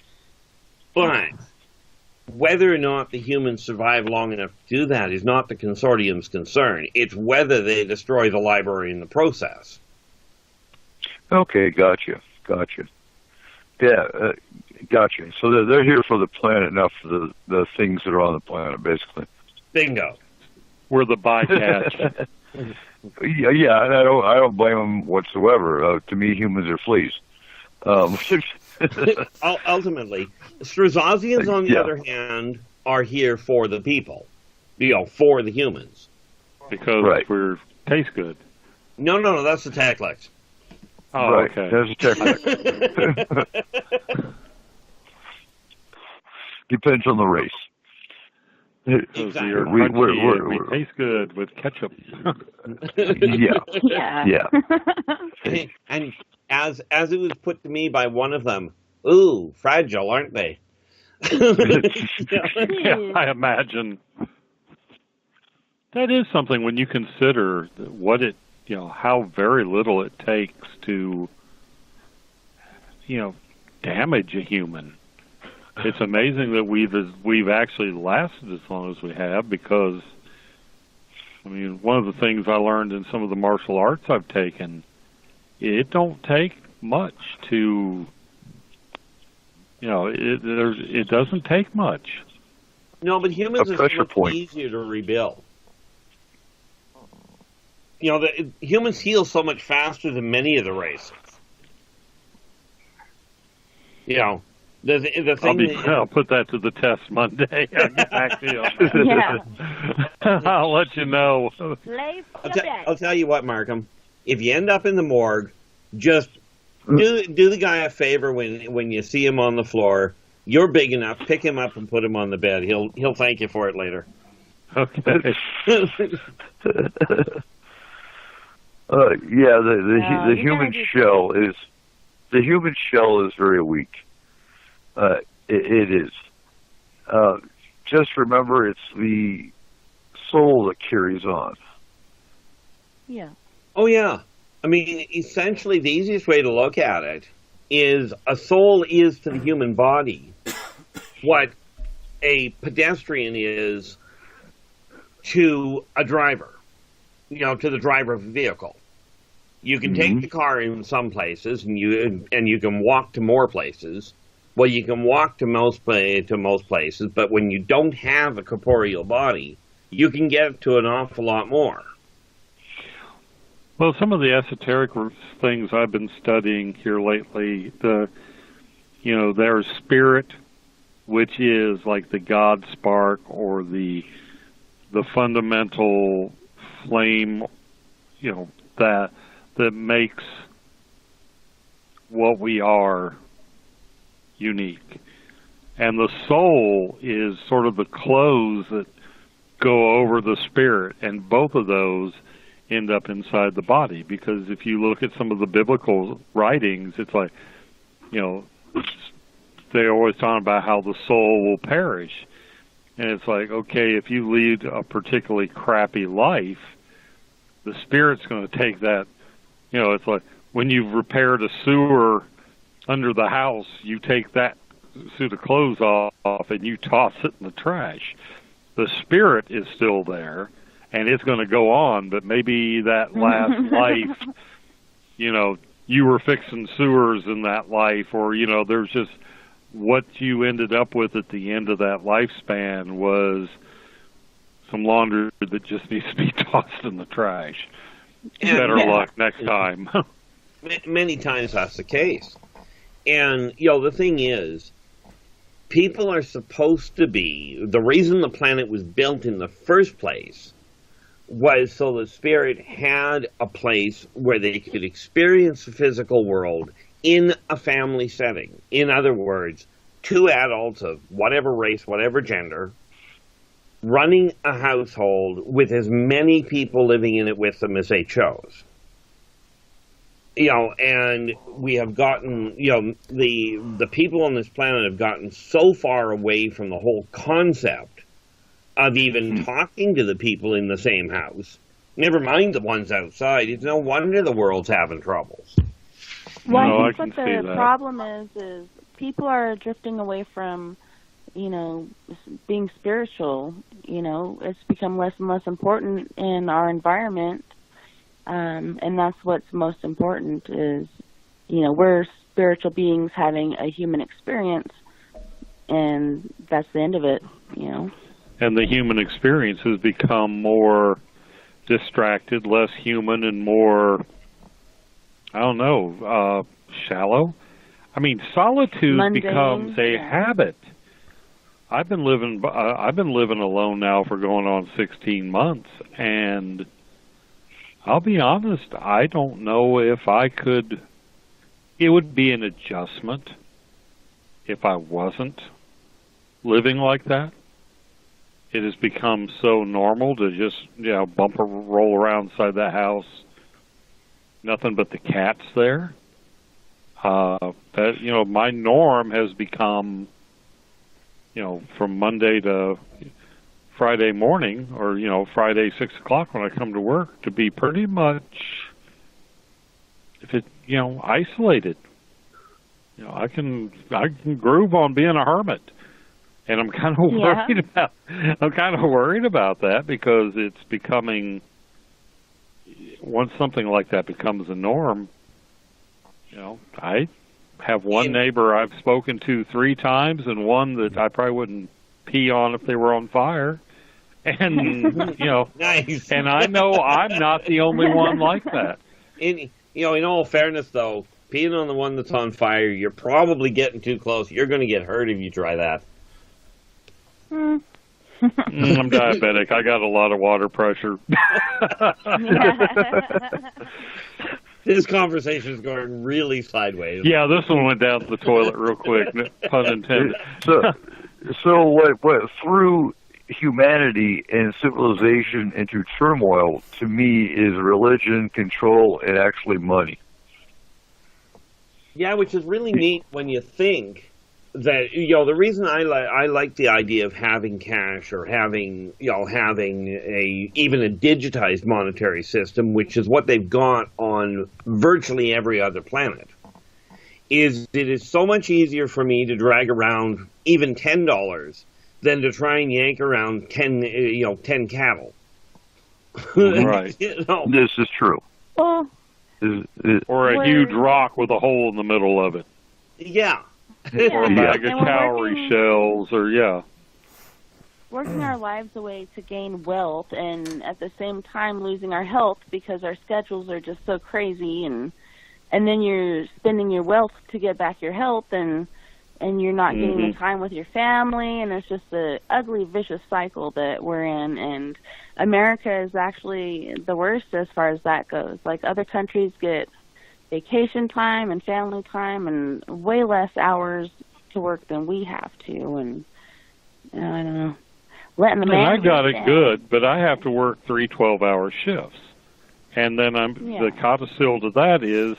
But whether or not the humans survive long enough to do that is not the consortium's concern. It's whether they destroy the library in the process. Okay, gotcha. Yeah, gotcha. So they're here for the planet, not for the things that are on the planet, basically. Bingo. We're the bycatch. Yeah, and I don't blame them whatsoever. To me, humans are fleas. Ultimately, Strazazians, on the other hand, are here for the people, for the humans. Because we taste good. No, that's the Taclex. Oh, right. Okay. That's a Taclex. Depends on the race. Exactly. We taste good with ketchup. Yeah. And as it was put to me by one of them, ooh, fragile, aren't they? Yeah, I imagine. That is something when you consider what it, how very little it takes to, damage a human. It's amazing that we've actually lasted as long as we have because, one of the things I learned in some of the martial arts I've taken, it don't take much to, it doesn't take much. No, but humans are much easier to rebuild. Humans heal so much faster than many of the races. The thing I'll put that to the test Monday. I'll get back to you. I'll let you know. I'll tell you what, Markham. If you end up in the morgue, just do the guy a favor when you see him on the floor. You're big enough. Pick him up and put him on the bed. He'll thank you for it later. Okay. The human shell is very weak. It is. Just remember, it's the soul that carries on. Yeah. Oh, yeah. Essentially, the easiest way to look at it is a soul is to the human body what a pedestrian is to a driver, to the driver of a vehicle. You can take the car in some places, and you can walk to more places. Well, you can walk to most places, but when you don't have a corporeal body, you can get to an awful lot more. Well, some of the esoteric things I've been studying here lately, there's spirit, which is like the God spark or the fundamental flame, that makes what we are unique. And the soul is sort of the clothes that go over the spirit, and both of those end up inside the body. Because if you look at some of the biblical writings, it's like, they're always talking about how the soul will perish. And it's like, okay, if you lead a particularly crappy life, the spirit's going to take that. It's like when you've repaired a sewer under the house, you take that suit of clothes off and you toss it in the trash. The spirit is still there, and it's going to go on, but maybe that last life, you were fixing sewers in that life, or, there's just what you ended up with at the end of that lifespan was some laundry that just needs to be tossed in the trash. Better luck next time. Many times that's the case. And, the thing is, people are supposed to be, the reason the planet was built in the first place was so the spirit had a place where they could experience the physical world in a family setting. In other words, two adults of whatever race, whatever gender, running a household with as many people living in it with them as they chose. And we have gotten, the people on this planet have gotten so far away from the whole concept of even talking to the people in the same house. Never mind the ones outside. It's no wonder the world's having troubles. Well, I think what the problem is people are drifting away from, being spiritual. It's become less and less important in our environment. And that's what's most important is, we're spiritual beings having a human experience, and that's the end of it, And the human experience has become more distracted, less human, and more, shallow. I mean, solitude mundane, becomes a habit. I've been living alone now for going on 16 months, and I'll be honest, I don't know if I could. It would be an adjustment if I wasn't living like that. It has become so normal to just, bump or roll around inside the house. Nothing but the cats there. My norm has become, from Monday to Friday morning, or Friday 6 o'clock when I come to work, to be pretty much, isolated. I can groove on being a hermit, and I'm kind of worried about that because it's becoming, once something like that becomes a norm. I have one neighbor I've spoken to 3 times, and one that I probably wouldn't pee on if they were on fire. And, Nice. And I know I'm not the only one like that. In all fairness, though, peeing on the one that's on fire, you're probably getting too close. You're going to get hurt if you try that. I'm diabetic. I got a lot of water pressure. This conversation is going really sideways. Yeah, this one went down the toilet real quick, pun intended. So what threw humanity and civilization into turmoil, to me, is religion, control, and actually money. Yeah, which is really neat when you think that, the reason I like the idea of having cash or having even a digitized monetary system, which is what they've got on virtually every other planet, is it is so much easier for me to drag around even $10 than to try and yank around 10 cattle. Right. This is true. Well, or a huge rock with a hole in the middle of it. Yeah. Or a bag of cowrie shells, or working our lives away to gain wealth, and at the same time losing our health because our schedules are just so crazy, and then you're spending your wealth to get back your health, and you're not getting the time with your family, and it's just an ugly, vicious cycle that we're in. And America is actually the worst as far as that goes. Like, other countries get vacation time and family time and way less hours to work than we have to, and I don't know. Letting the man. I got it good, but I have to work 3 12-hour shifts, and then the codicil to that is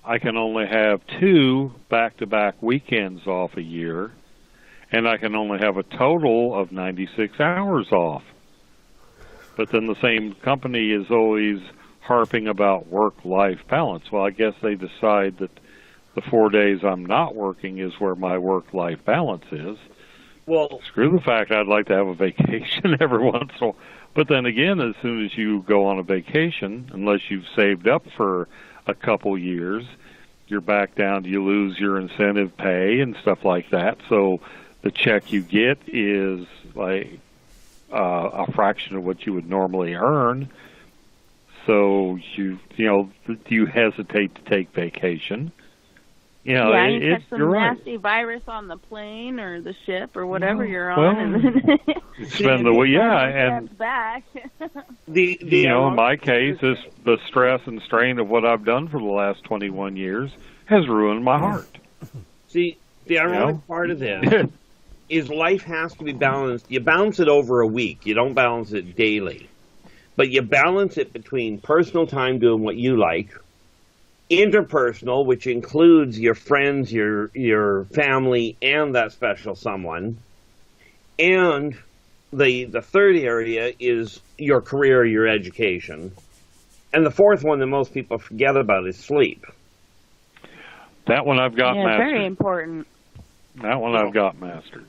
I can only have 2 back-to-back weekends off a year, and I can only have a total of 96 hours off. But then the same company is always harping about work-life balance. Well, I guess they decide that the 4 days I'm not working is where my work-life balance is. Well, screw the fact I'd like to have a vacation every once in a while. But then again, as soon as you go on a vacation, unless you've saved up for a couple years, you're back down, you lose your incentive pay and stuff like that. So the check you get is like a fraction of what you would normally earn. So you hesitate to take vacation. You catch some nasty virus on the plane or the ship or whatever you're on, and then spend the week. And back. In my case, is the stress and strain of what I've done for the last 21 years has ruined my heart. See, the ironic part of this is life has to be balanced. You balance it over a week. You don't balance it daily. But you balance it between personal time doing what you like, interpersonal, which includes your friends, your family, and that special someone, and the third area is your career, your education, and the fourth one that most people forget about is sleep. That one I've got mastered. Very important. That one I've got mastered.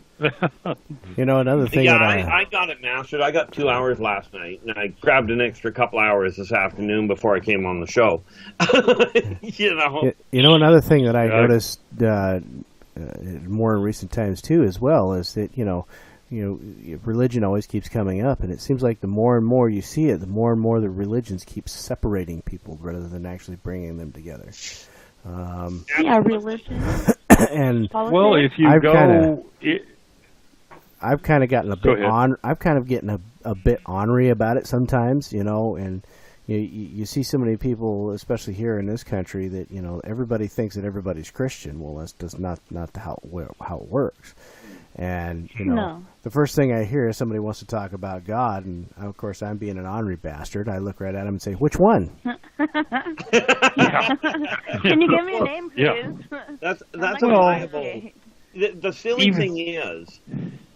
You know, another thing Yeah, that I got it mastered. I got 2 hours last night, and I grabbed an extra couple hours this afternoon before I came on the show. You know, another thing that I noticed more in recent times too, as well, is that you know, religion always keeps coming up, and it seems like the more and more you see it, the more and more the religions keep separating people rather than actually bringing them together. Yeah, religion. And well, if you I've kind of gotten a bit a bit ornery about it sometimes, you know, and you see so many people, especially here in this country, that you know everybody thinks that everybody's Christian. Well, that's just not how it works. And you know, the first thing I hear is somebody wants to talk about God, and of course I'm being an ornery bastard. I look right at him and say, "Which one?" Can you give me a name, please? Yeah. That's a viable. The silly thing is,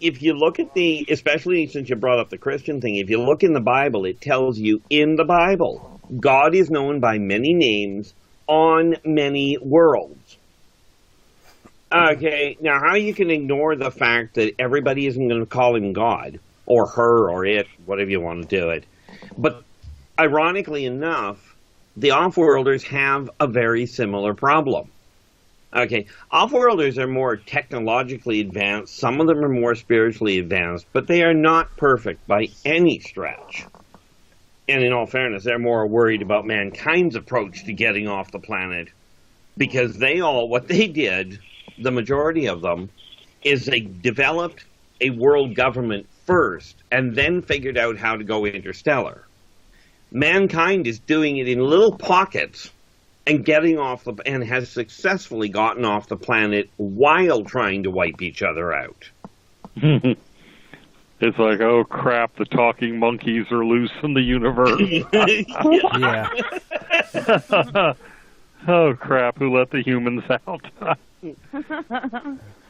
if you look at especially since you brought up the Christian thing, if you look in the Bible, it tells you in the Bible, God is known by many names on many worlds. Okay, now how you can ignore the fact that everybody isn't going to call him God, or her, or it, whatever you want to do it. But ironically enough, the off-worlders have a very similar problem. Okay, off-worlders are more technologically advanced, some of them are more spiritually advanced, but they are not perfect by any stretch. And in all fairness, they're more worried about mankind's approach to getting off the planet, because what they did, the majority of them, is they developed a world government first, and then figured out how to go interstellar. Mankind is doing it in little pockets, and and has successfully gotten off the planet while trying to wipe each other out. It's like, oh crap, the talking monkeys are loose in the universe. Yeah. Oh crap, who let the humans out?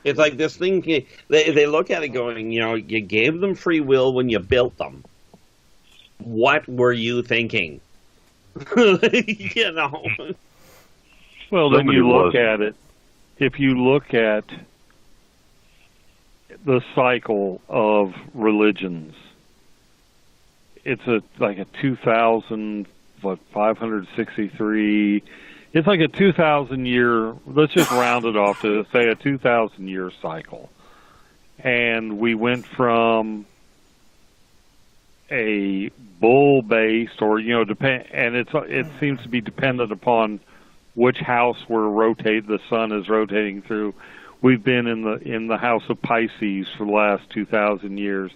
It's like this thing, they look at it going, you know, you gave them free will when you built them. What were you thinking? You know. Well, then you look at it. If you look at the cycle of religions, it's like a 563. It's like a 2,000 year. Let's just round it off to say a 2,000 year cycle, and we went from a bull-based, or and it seems to be dependent upon which house the sun is rotating through. We've been in the house of Pisces for the last 2,000 years.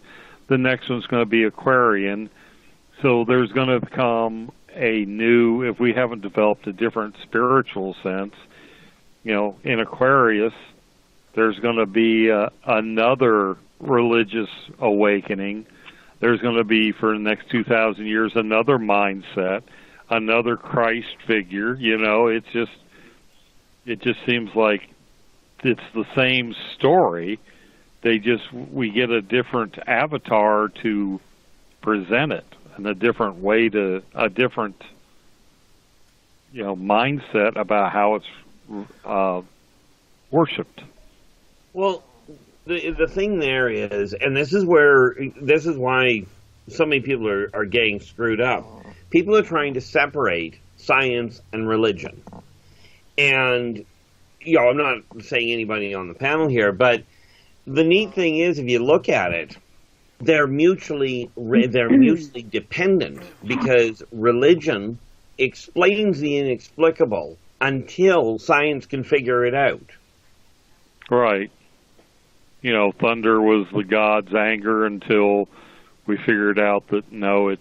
The next one's going to be Aquarian. So there's going to come a new, if we haven't developed a different spiritual sense, in Aquarius, there's going to be another religious awakening. There's going to be, for the next 2,000 years, another mindset, another Christ figure. It just seems like it's the same story. We get a different avatar to present it, and a different mindset about how it's worshipped. Well, the thing there is, and this is why so many people are getting screwed up. People are trying to separate science and religion. And, I'm not saying anybody on the panel here, but the neat thing is, if you look at it, they're mutually dependent, because religion explains the inexplicable until science can figure it out. Right. Thunder was the god's anger until we figured out that no,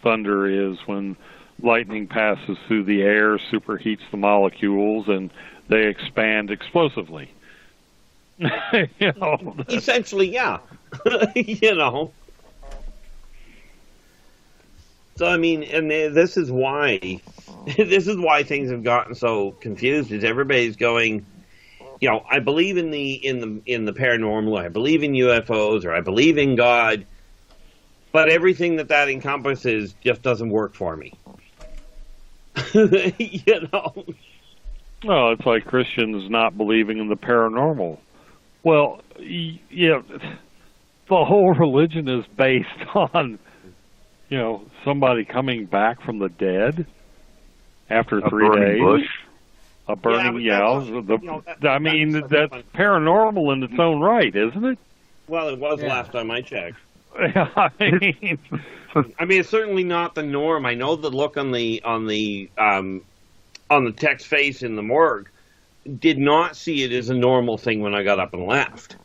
thunder is when lightning passes through the air, superheats the molecules, and they expand explosively. Essentially, yeah. So I mean, and this is why things have gotten so confused. Is everybody's going, I believe in the paranormal, I believe in UFOs, or I believe in God, but everything that encompasses just doesn't work for me. Well, it's like Christians not believing in the paranormal. Well, yeah, the whole religion is based on, somebody coming back from the dead after 3 days. Bush. A burning, I mean, that's paranormal in its own right, isn't it? Well, it was last time I checked. I mean, it's certainly not the norm. I know the look on the tech's face in the morgue did not see it as a normal thing when I got up and left.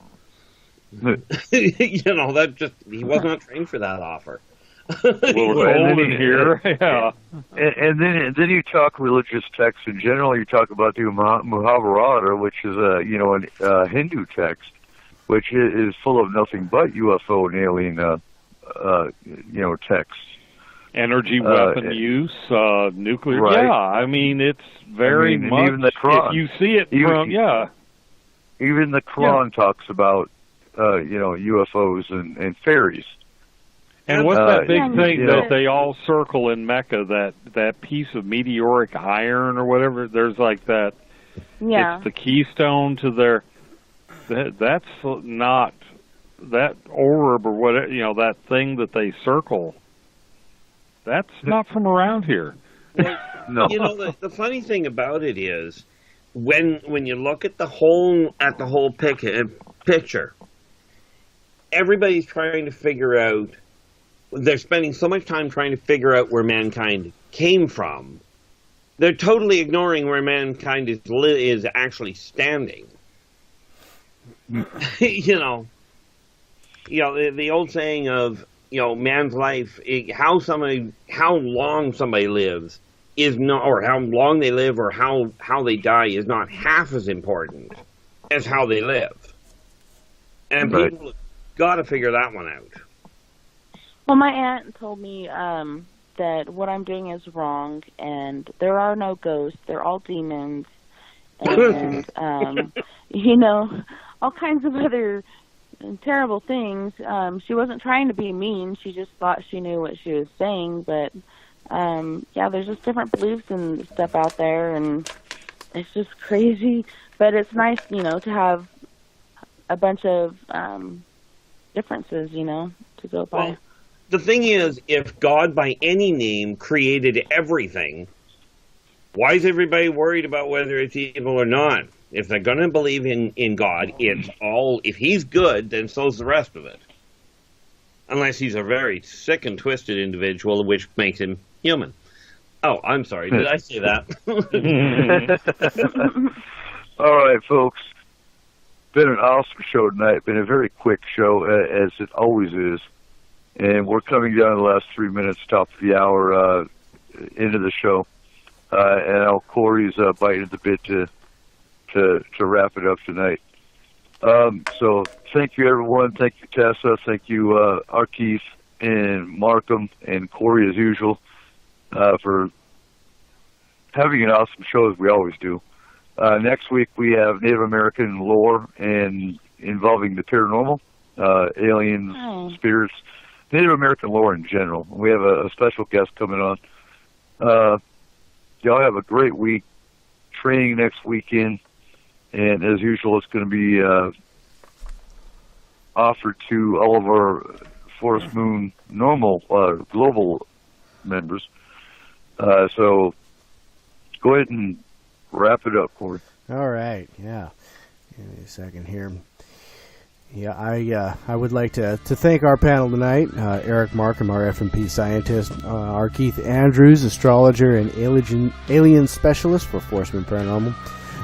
He was not trained for that offer. Here, yeah. And then you talk religious texts in general. You talk about the Mahabharata, which is a Hindu text, which is full of nothing but UFO and alien texts. Energy weapon use, nuclear. Right. Yeah, I mean it's very much. Even the Quran, if you see it from, even the Quran talks about UFOs and fairies. And what's that big thing that they all circle in Mecca? That piece of meteoric iron or whatever. There's like that. Yeah. It's the keystone to their. That's not that orb or what that thing that they circle. That's not from around here. No. The funny thing about it is when you look at the whole picture, everybody's trying to figure out. They're spending so much time trying to figure out where mankind came from. They're totally ignoring where mankind is actually standing. The old saying of man's life, how long somebody lives is not, or how long they live, or how they die is not half as important as how they live. And people have got to figure that one out. Well, my aunt told me that what I'm doing is wrong, and there are no ghosts. They're all demons, and all kinds of other terrible things. She wasn't trying to be mean. She just thought she knew what she was saying. But there's just different beliefs and stuff out there, and it's just crazy. But it's nice, to have a bunch of differences, to go by. Well, the thing is, if God by any name created everything, why is everybody worried about whether it's evil or not? If they're going to believe in God, if he's good, then so's the rest of it. Unless he's a very sick and twisted individual, which makes him human. Oh, I'm sorry. Did I say that? All right, folks. Been an awesome show tonight. Been a very quick show, as it always is. And we're coming down to the last 3 minutes, top of the hour, into the show. And now Corey's biting at the bit to wrap it up tonight. So thank you, everyone. Thank you, Tessa. Thank you, Arkeith and Markham and Corey, as usual, for having an awesome show, as we always do. Next week, we have Native American lore and involving the paranormal, aliens, spirits, Native American lore in general. We have a special guest coming on. Y'all have a great week. Training next weekend. And as usual, it's going to be offered to all of our Forest Moon normal global members. So go ahead and wrap it up, Corey. All right. Yeah. Give me a second here. Yeah, I would like to thank our panel tonight, Eric Markham, our FMP scientist, Arkeith Andrews, astrologer and alien specialist for Forest Moon Paranormal.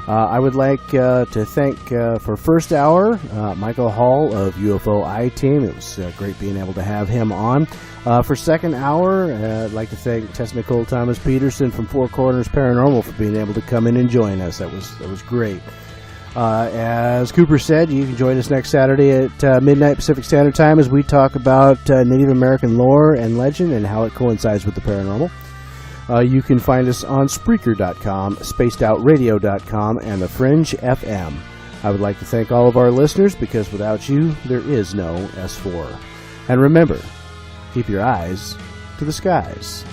I would like to thank, for first hour, Michael Hall of UFO I-Team. It was great being able to have him on. For second hour, I'd like to thank Tess Nicole Thomas Peterson from Four Corners Paranormal for being able to come in and join us. That was great. As Cooper said, you can join us next Saturday at midnight Pacific Standard Time as we talk about Native American lore and legend and how it coincides with the paranormal. You can find us on Spreaker.com, SpacedOutRadio.com, and The Fringe FM. I would like to thank all of our listeners because without you, there is no S4. And remember, keep your eyes to the skies.